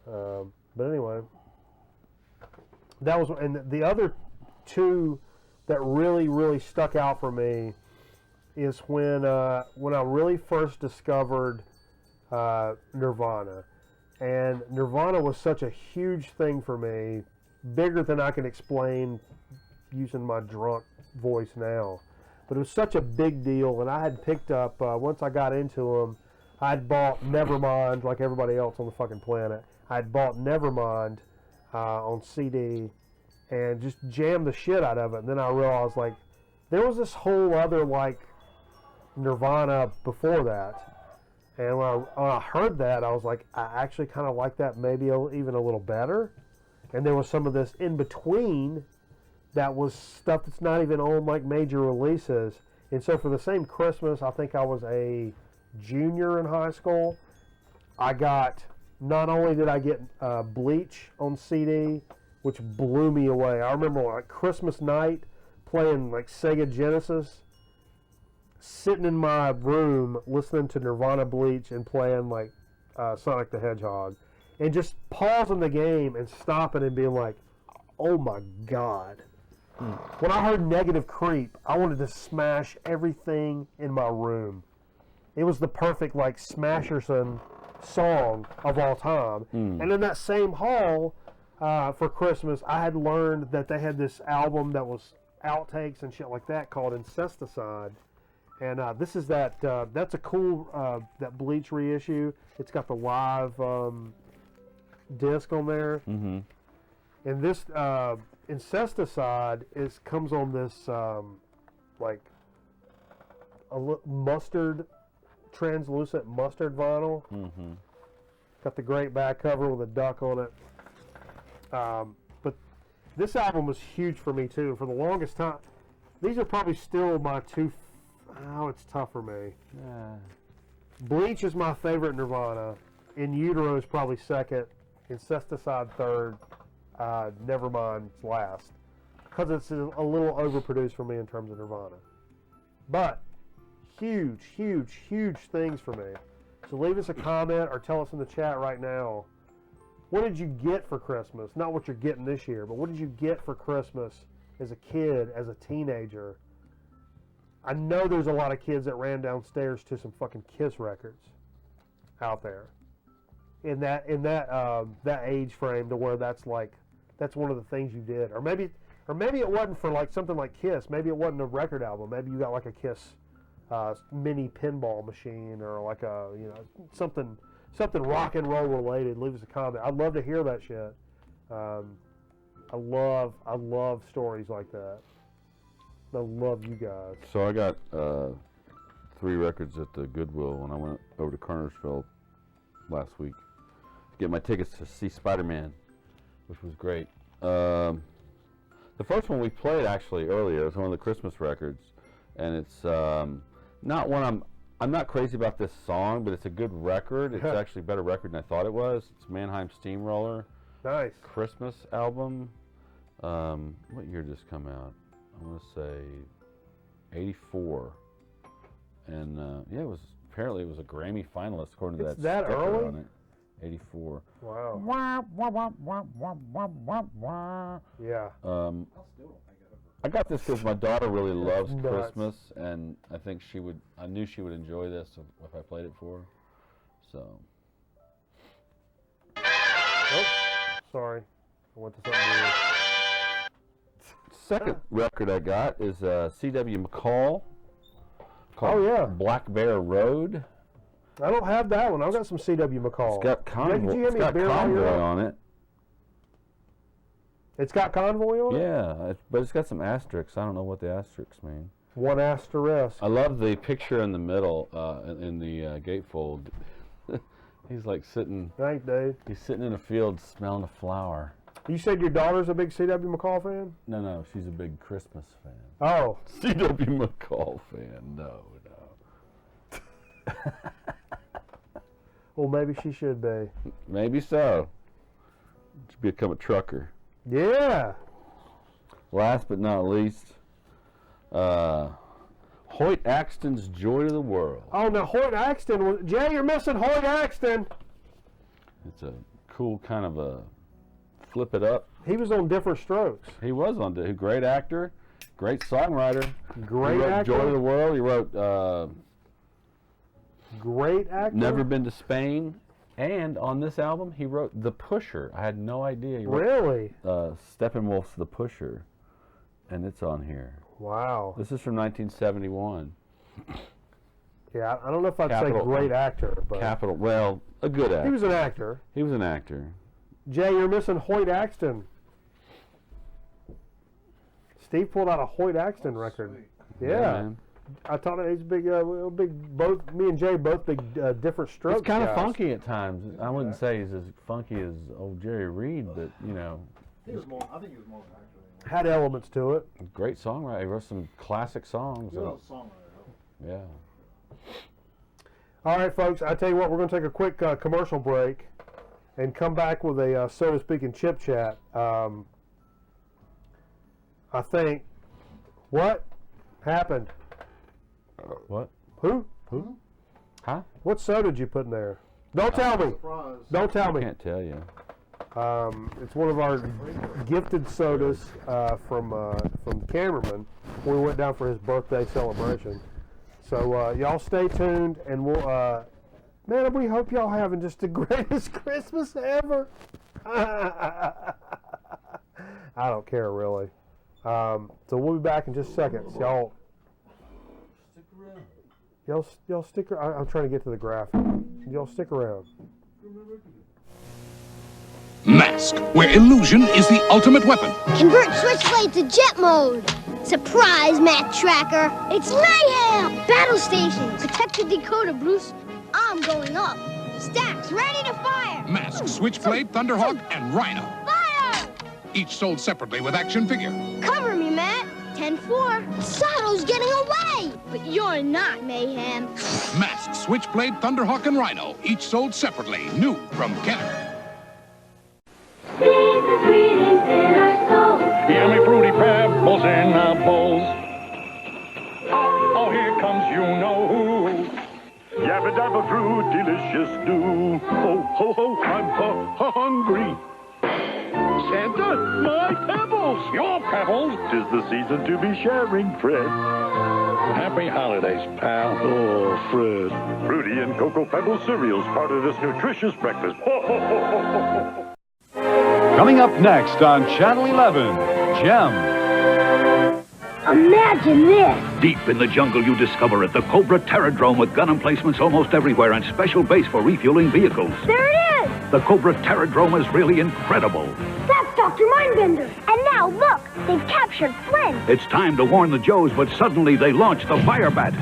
But anyway, that was, and the other 2 that really stuck out for me is when I really first discovered Nirvana, and Nirvana was such a huge thing for me, bigger than I can explain using my drunk voice now. But it was such a big deal, and I had picked up, once I got into them, I had bought Nevermind like everybody else on the fucking planet. I had bought Nevermind on CD and just jammed the shit out of it. And then I realized, like, there was this whole other, like, Nirvana before that. And when I heard that, I was like, I actually kind of like that maybe even a little better. And there was some of this in between that was stuff that's not even on like major releases. And so for the same Christmas, I think I was a junior in high school, I got, not only did I get Bleach on CD, which blew me away. I remember like Christmas night playing like Sega Genesis, sitting in my room listening to Nirvana Bleach and playing like Sonic the Hedgehog, and just pausing the game and stopping and being like, oh my God. When I heard Negative Creep, I wanted to smash everything in my room. It was the perfect like Smasherson song of all time. And in that same hall for Christmas, I had learned that they had this album that was outtakes and shit like that called Incesticide. And this is that, that's a cool, that Bleach reissue. It's got the live disc on there. And this Incesticide comes on this like mustard, translucent mustard vinyl. Got the great back cover with a duck on it. But this album was huge for me too. For the longest time, these are probably still my two. Oh, it's tough for me. Bleach is my favorite Nirvana. In Utero is probably second. Incesticide third. Nevermind's last. Because it's a little overproduced for me in terms of Nirvana. But huge, huge, huge things for me. So leave us a comment or tell us in the chat right now. What did you get for Christmas? Not what you're getting this year, but what did you get for Christmas as a kid, as a teenager? I know there's a lot of kids that ran downstairs to some fucking Kiss records out there. In that age frame to where that's one of the things you did. Or maybe it wasn't for like something like Kiss. Maybe it wasn't a record album. Maybe you got like a Kiss mini pinball machine or like a something rock and roll related. Leave us a comment. I'd love to hear that shit. I love stories like that. I love you guys. So I got 3 records at the Goodwill when I went over to Kernersville last week to get my tickets to see Spider-Man, which was great. The first one we played actually earlier is one of the Christmas records, and it's not one I'm not crazy about this song, but it's a good record. It's actually a better record than I thought it was. It's Mannheim Steamroller. Nice. Christmas album. What year did this come out? I want to say 84. And yeah, apparently it was a Grammy finalist according to It's that that sticker early? on it. 84. Wow. Yeah. I got this because my daughter really loves nuts. Christmas, and I think I knew she would enjoy this if I played it for her. So. Oh, sorry. I went to something weird. Second record I got is C.W. McCall. Called yeah. Black Bear Road. I don't have that one. I've got some C.W. McCall. It's got Convoy, Did you give me a beer while you're on it. It's got Convoy on it? Yeah, but it's got some asterisks. I don't know what the asterisks mean. One asterisk. I love the picture in the middle in the gatefold. He's like sitting. Thanks, Dave. He's sitting in a field smelling a flower. You said your daughter's a big C.W. McCall fan? No, she's a big Christmas fan. Oh. C.W. McCall fan. No. Well, maybe she should be. Maybe so. Should become a trucker. Yeah. Last but not least, Hoyt Axton's Joy to the World. Oh, now Hoyt Axton. Jay, you're missing Hoyt Axton. It's a cool kind of a flip it up. He was on Different Strokes. He was on the great actor, great songwriter. Great he wrote actor. Joy to the World. He wrote Great actor. Never Been to Spain. And on this album, he wrote The Pusher. I had no idea. He wrote, Really? Steppenwolf's The Pusher. And it's on here. Wow. This is from 1971. Yeah, I don't know if I'd say great actor, but Well, a good actor. he was an actor. He was an actor. Jay, you're missing Hoyt Axton. Steve pulled out a Hoyt Axton record. Sweet. Yeah. Man. I thought he's big. Both me and Jay both big Different Strokes. It's kind of guys. funky at times. I wouldn't say he's as funky as old Jerry Reed, but you know, I think he was more of an actor. Had elements to it. great songwriter. He wrote some classic songs. He was a songwriter. Yeah. All right, folks. I tell you what, we're going to take a quick commercial break and come back with a so to speak in chip chat. I think what happened. What? Who? Huh? What soda did you put in there? Don't tell me. Surprise. Don't tell I me. can't tell you. It's one of our gifted sodas from the cameraman. We went down for his birthday celebration. So y'all stay tuned, and we'll. Man, we hope y'all having just the greatest Christmas ever. I don't care really. So we'll be back in just seconds, y'all. Y'all stick around. I'm trying to get to the graphic. Y'all stick around. Mask, where illusion is the ultimate weapon. Convert Switchblade to jet mode. Surprise, Mac Tracker. It's mayhem. Battle station. Protect the decoder, Bruce. I'm going up. Stacks ready to fire. Mask, Switchblade, Thunderhawk, and Rhino. Fire! Each sold separately with action figure. Cover me, Matt. 10-4. Sato's getting away. But you're not, Mayhem. Mask, Switchblade, Thunderhawk, and Rhino. Each sold separately. New from Kenner. Jesus, sweetest in our soul. Yummy fruity pebbles in our bowls. Oh, here pebble drew, delicious stew. Ho, ho, ho, I'm hungry. Santa, my pebbles! Your pebbles? 'Tis the season to be sharing, Fred. Happy holidays, pal. Oh, Fred. Fruity and Cocoa Pebble cereals, part of this nutritious breakfast. Ho, ho, ho, ho, ho, ho. Coming up next on Channel 11, Gem. Imagine this. Deep in the jungle, you discover it, the Cobra Terradrome with gun emplacements almost everywhere and special base for refueling vehicles. There it is. The Cobra Terradrome is really incredible. That's Dr. Mindbender. And now, look, they've captured Flynn. It's time to warn the Joes, but suddenly they launch the Firebat.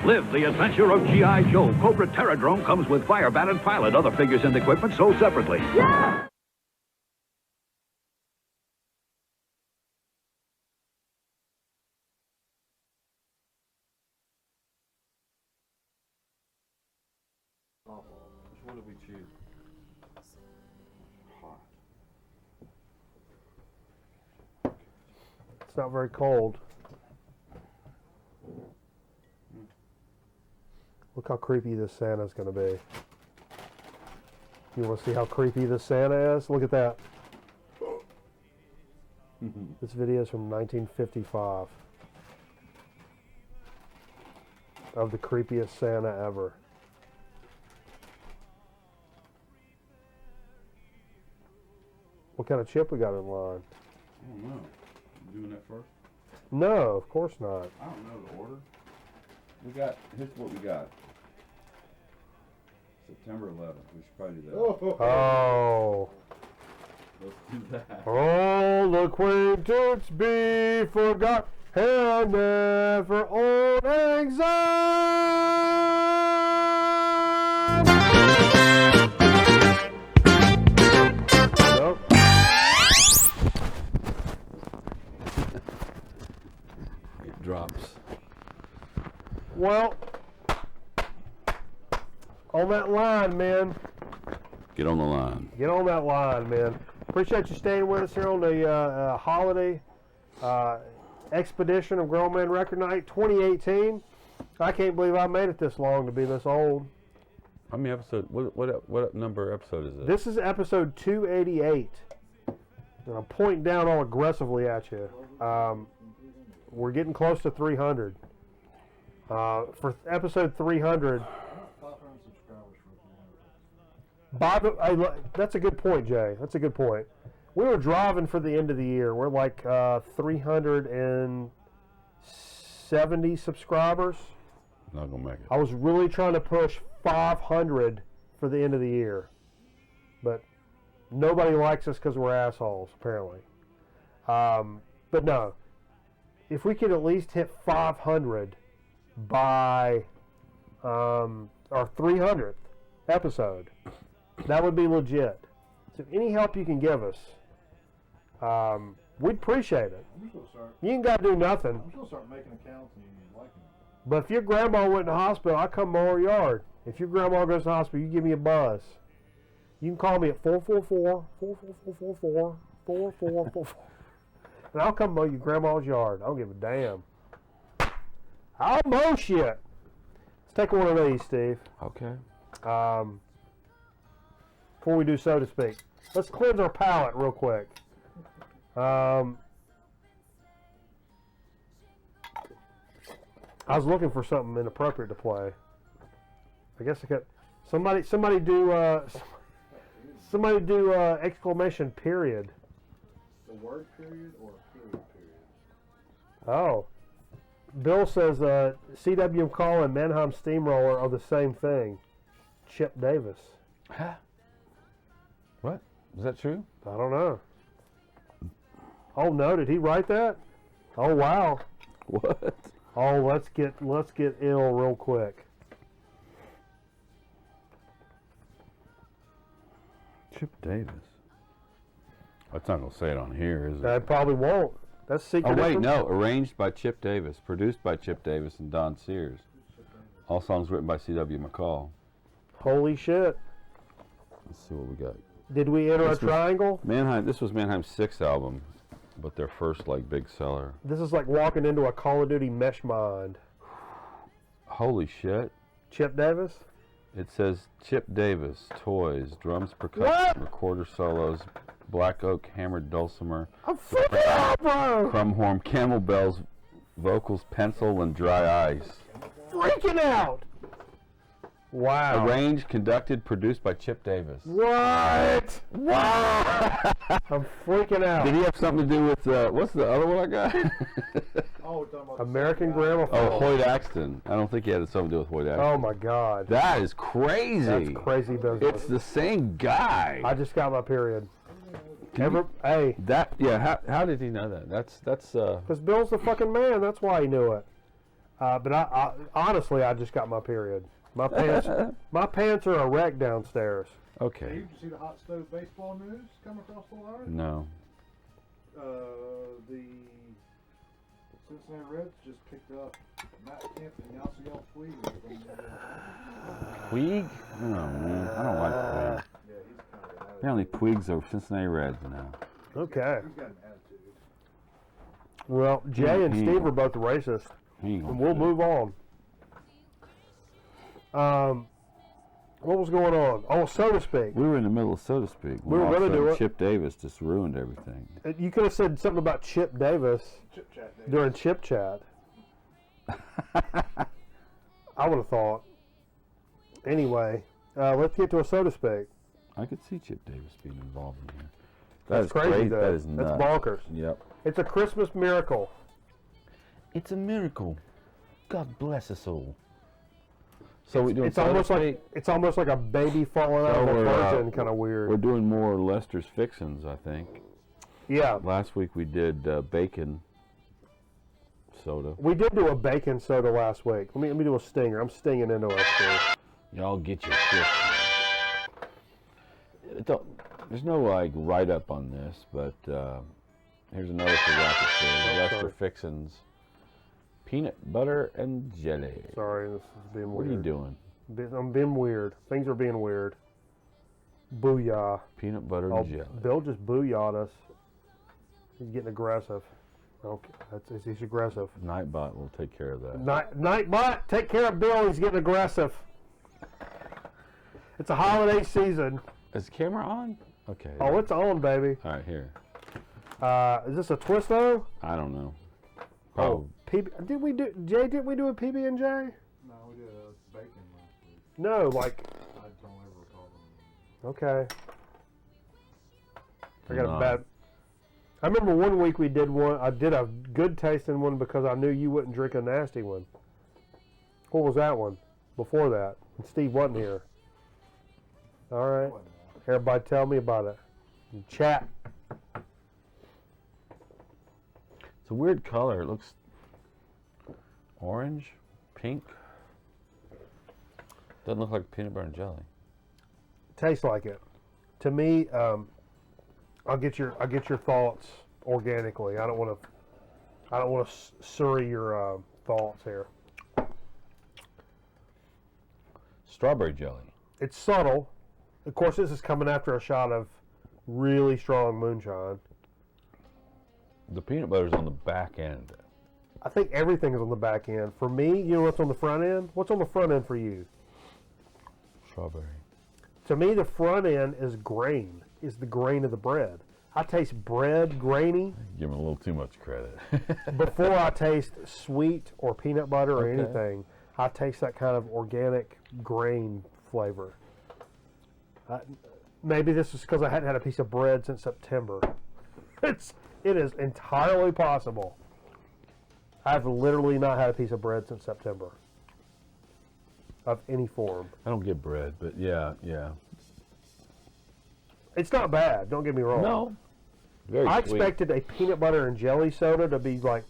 Live the adventure of G.I. Joe. Cobra Terradrome comes with Firebat and pilot. Other figures and equipment sold separately. Yeah. Which one did we choose? Hot. It's not very cold. Look how creepy this Santa's going to be. You want to see how creepy this Santa is? Look at that. This video is from 1955. Of the creepiest Santa ever. What kind of chip we got in line? I don't know. You doing that first? No, of course not. I don't know the order. Here's what we got. September 11th. We should probably do that. Oh. Let's do that. Old acquaintance be forgot, and never old anxiety. Nope. It drops. Well, on that line, man. Get on the line. Get on that line, man. Appreciate you staying with us here on the holiday expedition of Grown Man Record Night 2018. I can't believe I made it this long to be this old. How many episode? What number episode is this? This is episode 288. And I'm pointing down all aggressively at you. We're getting close to 300. For episode 300. That's a good point, Jay. That's a good point. We were driving for the end of the year. We're like 370 subscribers. Not gonna make it. I was really trying to push 500 for the end of the year, but nobody likes us because we're assholes, apparently. But no, if we could at least hit 500 by our 300th episode, that would be legit. So any help you can give us, we'd appreciate it. You ain't got to do nothing. I'm going to start making accounts and liking them. But if your grandma went in the hospital, I come mow her yard. If your grandma goes to the hospital, you give me a buzz. You can call me at 444-4444-4444. And I'll come mow your grandma's yard. I don't give a damn. I'll mow shit. Let's take one of these, Steve. Okay. Before we do so to speak. Let's cleanse our palate real quick. I was looking for something inappropriate to play. I guess I got somebody do exclamation period. The word period or period? Oh. Bill says CW McCall and Mannheim Steamroller are the same thing. Chip Davis. Huh? What? Is that true? I don't know. Oh no, did he write that? Oh wow. What? Oh, let's get ill real quick. Chip Davis. That's not gonna say it on here, is it? I probably won't. That's secret. Oh wait, no. Arranged by Chip Davis, produced by Chip Davis and Don Sears. All songs written by C.W. McCall. Holy shit. Let's see what we got. Did we enter a triangle? This was Mannheim's 6th album. but their first like big seller. This is like walking into a Call of Duty mesh mind. Holy shit. Chip Davis? It says Chip Davis, toys, drums, percussion, recorder solos, black oak, hammered dulcimer, I'm freaking out, bro! crumhorn, camel bells, vocals, pencil, and dry ice. Freaking out! Wow. Arranged, conducted, produced by Chip Davis. What? What? I'm freaking out. Did he have something to do with, what's the other one I got? Oh, we're talking about American Gramophone. Oh, Hoyt Axton. I don't think he had something to do with Hoyt Axton. Oh my God. That is crazy. That's crazy business. It's the same guy. I just got my period. Hey. That, yeah, how did he know that? That's Because Bill's the fucking man. That's why he knew it. But I honestly, I just got my period. My pants are a wreck downstairs. okay. Did you see the hot stove baseball news come across the wire? No. The Cincinnati Reds just picked up Matt Kemp and Yasiel Puig. Puig? Oh man, I don't like Puig. Yeah, he's kind of an Apparently Puig's are Cincinnati Reds now. Okay. He's got an attitude. Well, Jay and Steve are both racist. And we'll move on. What was going on? Oh, So to Speak. We were in the middle of So to Speak. We were going to do it. Chip Davis just ruined everything. You could have said something about Chip Davis Chip Chat Davis. during Chip Chat. I would have thought. Anyway, let's get to a So to Speak. I could see Chip Davis being involved in here. That's crazy, though. That is nuts. That's bonkers. Yep. It's a Christmas miracle. It's a miracle. God bless us all. So we doing It's So to almost Speak? like a baby falling out of a virgin, kind of weird. We're doing more Lester's Fixins, I think. Yeah. Last week we did bacon soda. We did do a bacon soda last week. Let me do a stinger. I'm stinging into it. Y'all get your fix. There's no like write up on this, but here's another for Rocket City. Lester Fixins. Peanut butter and jelly. Sorry, this is being weird. What are you doing? I'm being weird. Things are being weird. Booyah. Peanut butter and jelly. Bill just booyah'd us. He's getting aggressive. Okay, he's aggressive. Nightbot will take care of that. Nightbot, take care of Bill. He's getting aggressive. It's a holiday season. Is the camera on? Okay. Oh, it's on, baby. All right, here. Is this a Twisto? I don't know. Oh, did we do a PB&J? No, we did a bacon last week. No, like. I don't ever recall them. Okay. I got a bad. I remember one week we did one. I did a good tasting one because I knew you wouldn't drink a nasty one. What was that one? Before that, and Steve wasn't here. All right. Everybody, tell me about it. Chat. It's a weird color. It looks orange, pink. Doesn't look like peanut butter and jelly. Tastes like it. To me, I'll get your thoughts organically. I don't want to surrey your thoughts here. Strawberry jelly. It's subtle. Of course, this is coming after a shot of really strong moonshine. The peanut butter's on the back end. I think everything is on the back end. For me, you know what's on the front end? What's on the front end for you? Strawberry. To me, the front end is grain. Is the grain of the bread. I taste bread grainy. Give him a little too much credit. Before I taste sweet or peanut butter or anything, I taste that kind of organic grain flavor. Maybe this is because I hadn't had a piece of bread since September. It is entirely possible. I've literally not had a piece of bread since September. Of any form. I don't get bread, but yeah. It's not bad, don't get me wrong. No. Very I sweet. expected a peanut butter and jelly soda to be like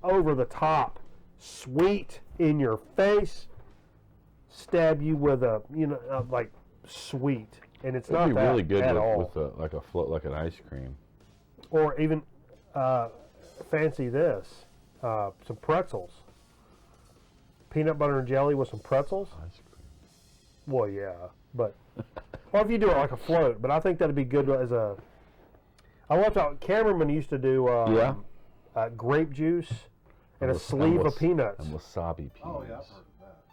over the top, sweet, in your face, stab you with a, like sweet. And it's It'd not be that really good at all. with like a float, like an ice cream. Or even fancy this, some pretzels. Peanut butter and jelly with some pretzels. Ice cream. Well, yeah, but or if you do it like a float, but I think that'd be good as a. I love how Cameraman used to do grape juice and a sleeve of peanuts. And wasabi peanuts. Oh, yeah, I've heard of that.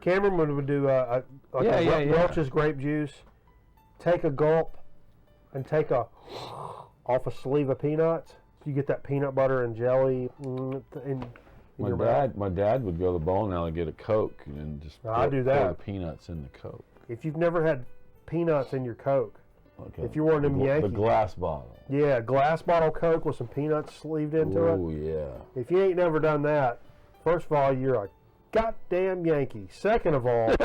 Cameraman would do Welch's grape juice, take a gulp, and take off a sleeve of peanuts. So you get that peanut butter and jelly in your mouth. My dad would go to the bowling alley and get a Coke and just I do pour that. the peanuts in the Coke. If you've never had peanuts in your Coke, if you're one of them The Yankees. glass bottle. Yeah, glass bottle Coke with some peanuts sleeved into it. Oh, yeah. If you ain't never done that, first of all, you're a goddamn Yankee. Second of all,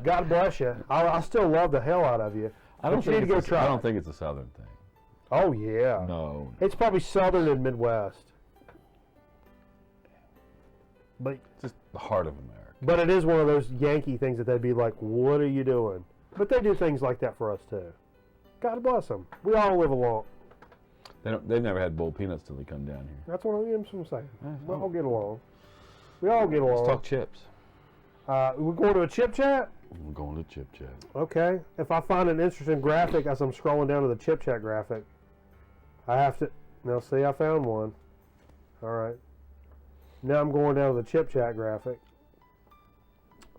God bless you. I still love the hell out of you. I don't But you need to go try. I don't think it's a Southern thing. Oh, yeah. No. It's probably Southern and Midwest. But Just the heart of America. But it is one of those Yankee things that they'd be like, what are you doing? But they do things like that for us, too. God bless them. We all live along. They've never had boiled peanuts till they come down here. That's what I'm saying. We all get along. We all get along. Let's talk chips. We're going to a chip chat? We're going to chip chat. Okay. If I find an interesting graphic as I'm scrolling down to the chip chat graphic, I have to... Now, see, I found one. All right. Now I'm going down to the chip chat graphic.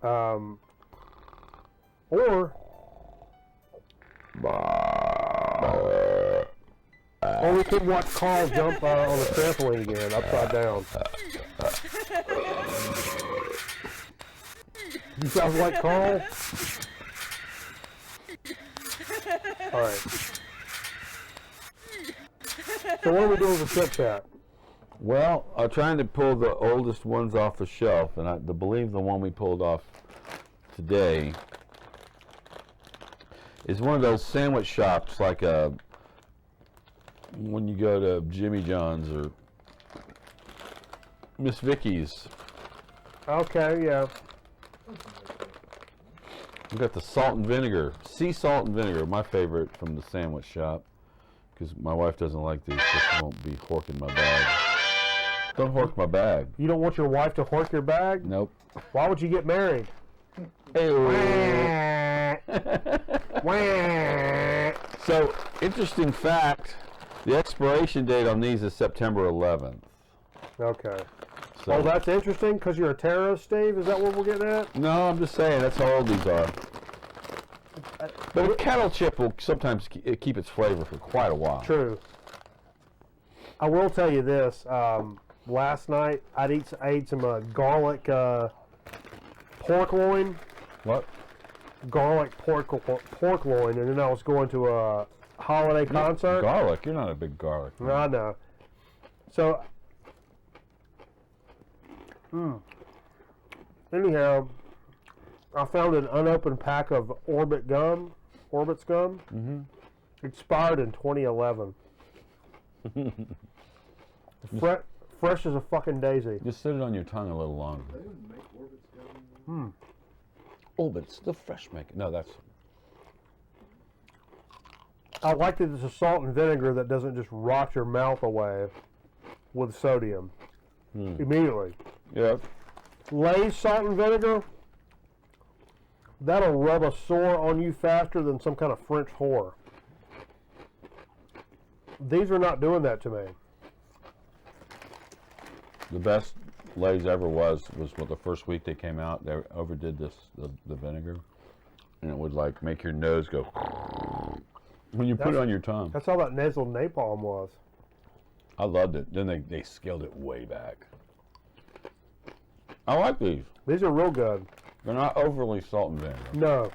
Or we could watch Carl jump on the trampoline again, upside down. You sound like Carl? Alright. So what are we doing with the chip chat? Well, I'm trying to pull the oldest ones off the shelf, and I believe the one we pulled off today is one of those sandwich shops, like when you go to Jimmy John's or Miss Vicky's. Okay, yeah. We got the salt and vinegar, sea salt and vinegar, my favorite from the sandwich shop, because my wife doesn't like these, so she won't be horking my bag. Don't hork my bag. You don't want your wife to hork your bag? Nope. Why would you get married? So, interesting fact, the expiration date on these is September 11th. Okay. So, Oh, that's interesting, because you're a terrorist, Steve? Is that what we're getting at? no, I'm just saying, that's how old these are. But a kettle chip will sometimes keep its flavor for quite a while. True. I will tell you this. Last night, I ate some garlic pork loin. What? Garlic pork loin, and then I was going to a holiday concert. Garlic? You're not a big garlic fan. No, I know. So, anyhow, I found an unopened pack of Orbit's gum. Mm-hmm. Expired in 2011. Fresh as a fucking daisy. Just sit it on your tongue a little longer. They didn't make Orbit's gum. Orbit's the fresh maker. No, that's... I like that it's a salt and vinegar that doesn't just rot your mouth away with sodium immediately. Yeah. Lay's salt and vinegar, that'll rub a sore on you faster than some kind of French whore. These are not doing that to me. The best Lay's ever was what the first week they came out, they overdid the vinegar, and it would like make your nose go when you put it on your tongue. That's all that nasal napalm was. I loved it. Then they scaled it way back. I like these. These are real good. They're not overly salt and vinegar. No.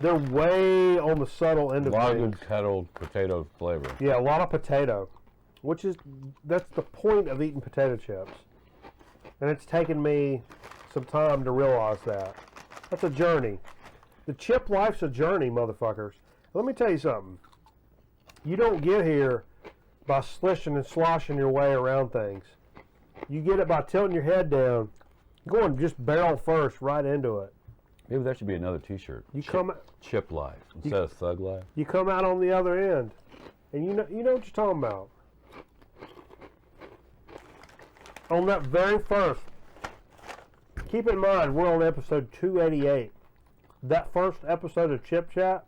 They're way on the subtle end of A lot of things. good kettled potato flavor. Yeah, a lot of potato, that's the point of eating potato chips. And it's taken me some time to realize that. That's a journey. The chip life's a journey, motherfuckers. Let me tell you something. You don't get here by slishing and sloshing your way around things. You get it by tilting your head down, going just barrel first right into it. Maybe that should be another T-shirt. Chip life instead of thug life. You come out on the other end, and you know what you're talking about. On that very first, keep in mind we're on episode 288. That first episode of Chip Chat,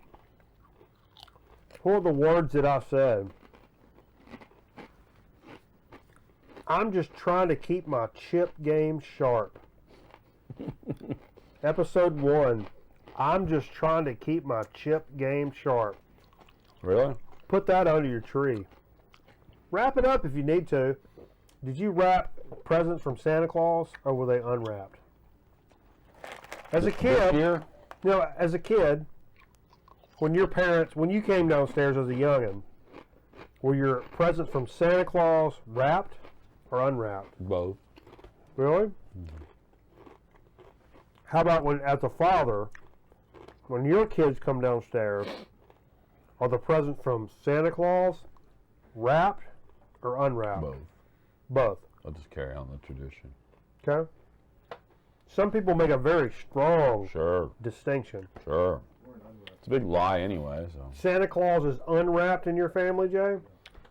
What are the words that I said? I'm just trying to keep my chip game sharp. Episode 1. I'm just trying to keep my chip game sharp. Really? Put that under your tree. Wrap it up if you need to. Did you wrap presents from Santa Claus, or were they unwrapped? As a kid, as a kid, when your parents, when you came downstairs as a youngin', were your presents from Santa Claus wrapped or unwrapped? Both. Really? Mm-hmm. How about when, as a father, when your kids come downstairs, are the presents from Santa Claus wrapped or unwrapped? Both. Both. I'll just carry on the tradition. Okay. Some people make a very strong distinction. Sure. It's a big lie anyway. So Santa Claus is unwrapped in your family, Jay?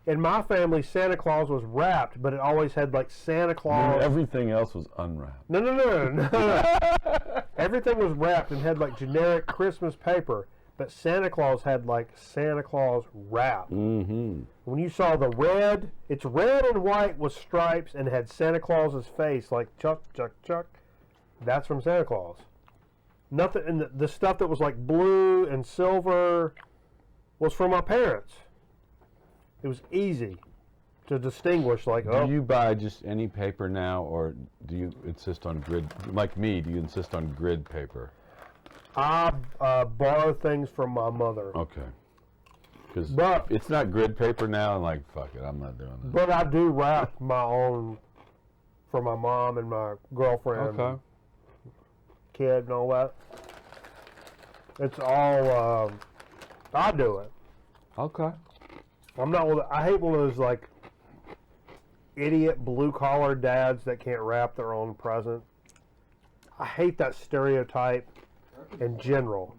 In my family, Santa Claus was wrapped, but it always had like Santa Claus. Everything else was unwrapped. No. Everything was wrapped and had like generic Christmas paper, but Santa Claus had like Santa Claus wrapped. Mm-hmm. When you saw the red, it's red and white with stripes and had Santa Claus's face like Chuck, Chuck, Chuck. That's from Santa Claus. Nothing, and the stuff that was like blue and silver was from my parents. It was easy to distinguish. Like, do you buy just any paper now, or do you insist on grid? Like me, do you insist on grid paper? I borrow things from my mother. Okay. Because it's not grid paper now, and like, fuck it, I'm not doing that. But I do wrap my own for my mom and my girlfriend. Okay. Kid and all that. It's all I do it. Okay. I'm not. I hate one of those like idiot blue collar dads that can't wrap their own present. I hate that stereotype in general.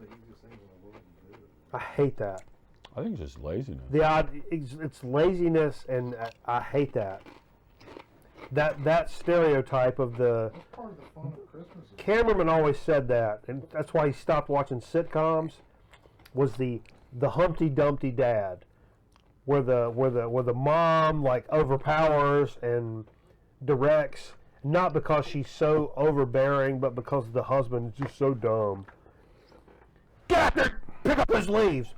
I hate that. I think it's just laziness. It's laziness, and I hate that. That stereotype of the. That's part of the fun of Christmas. Cameraman always said that, and that's why he stopped watching sitcoms. Was the Humpty Dumpty dad, where the mom like overpowers and directs, not because she's so overbearing, but because the husband is just so dumb. Get out there, pick up those leaves.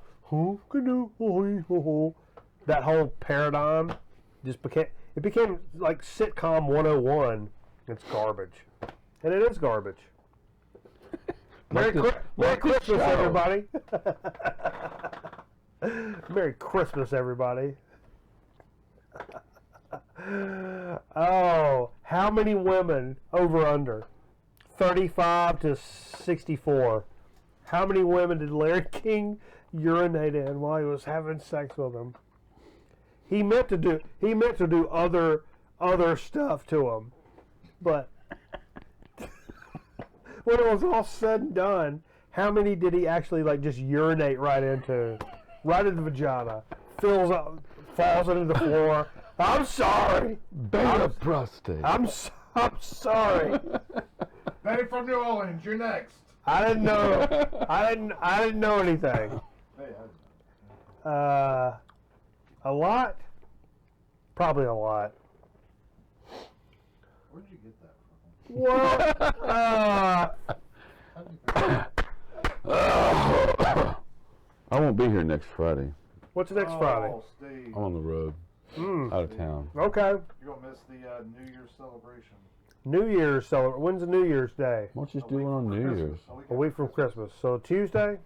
That whole paradigm just became like sitcom 101. It's garbage, and it is garbage. Merry Christmas, everybody. Merry Christmas, everybody. Oh, how many women over under 35 to 64? How many women did Larry King urinate in while he was having sex with them? He meant to do other stuff to them, but when it was all said and done, how many did he actually like just urinate right into the vagina? Fills up, falls into the floor. I'm sorry. Beta prostate. I'm sorry. Betty from New Orleans, you're next. I didn't know. I didn't know anything. Hey, I A lot? Probably a lot. Where'd you get that What? I won't be here next Friday. What's next Friday? Steve. I'm on the road. Out of town. Okay. You're gonna miss the New Year's celebration. New Year's celebration. When's the New Year's Day? Why don't you just do it on New Year's? A week from Christmas. So Tuesday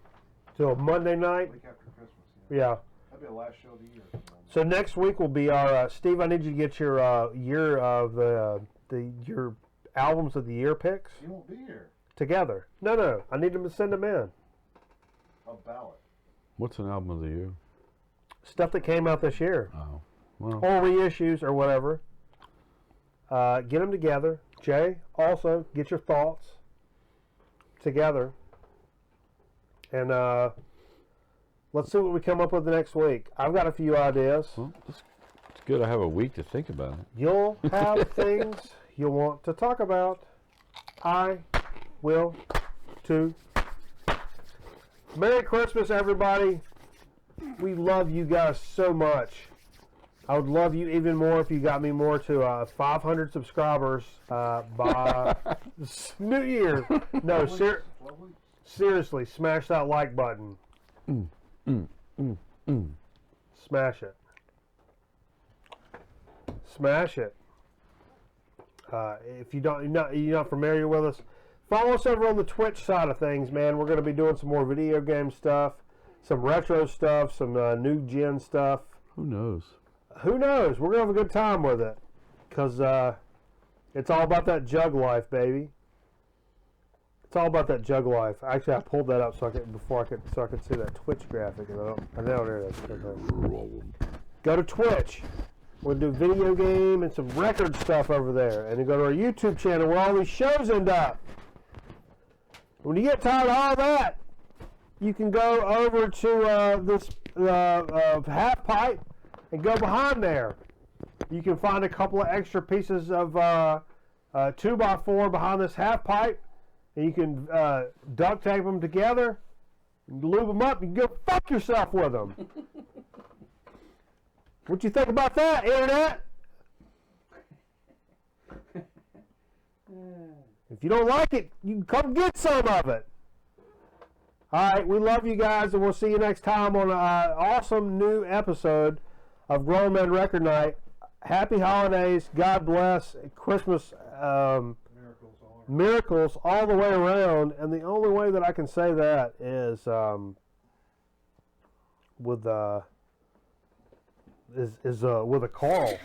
till Monday night. A week after Christmas. Yeah. That'd be the last show of the year. So next week will be our Steve. I need you to get your year of your albums of the year picks. You won't be here. Together. No. I need them to send them in. A ballot. What's an album of the year? Stuff that came out this year. Oh. Well. Or reissues or whatever. Get them together. Jay, also get your thoughts together. And let's see what we come up with the next week. I've got a few ideas. Well, it's good I have a week to think about it. You'll have things you'll want to talk about. I will too. Merry Christmas, everybody. We love you guys so much. I would love you even more if you got me more to 500 subscribers by New Year. No, seriously, smash that like button. Smash it. Smash it. If you're not familiar with us, follow us over on the Twitch side of things, man. We're going to be doing some more video game stuff, some retro stuff, some new gen stuff. Who knows? Who knows? We're going to have a good time with it, because it's all about that jug life, baby. It's all about that jug life. Actually, I pulled that up so I could see that Twitch graphic. I know there it is. Okay. Go to Twitch. We'll do video game and some record stuff over there, and then go to our YouTube channel where all these shows end up. When you get tired of all that, you can go over to this half pipe and go behind there. You can find a couple of extra pieces of 2x4 behind this half pipe, and you can duct tape them together, and lube them up, and you can go fuck yourself with them. What you think about that, Internet? If you don't like it, you can come get some of it. All right, we love you guys, and we'll see you next time on an awesome new episode of Grown Men Record Night. Happy holidays, God bless, Christmas, miracles all the way around. And the only way that I can say that is with a Carl.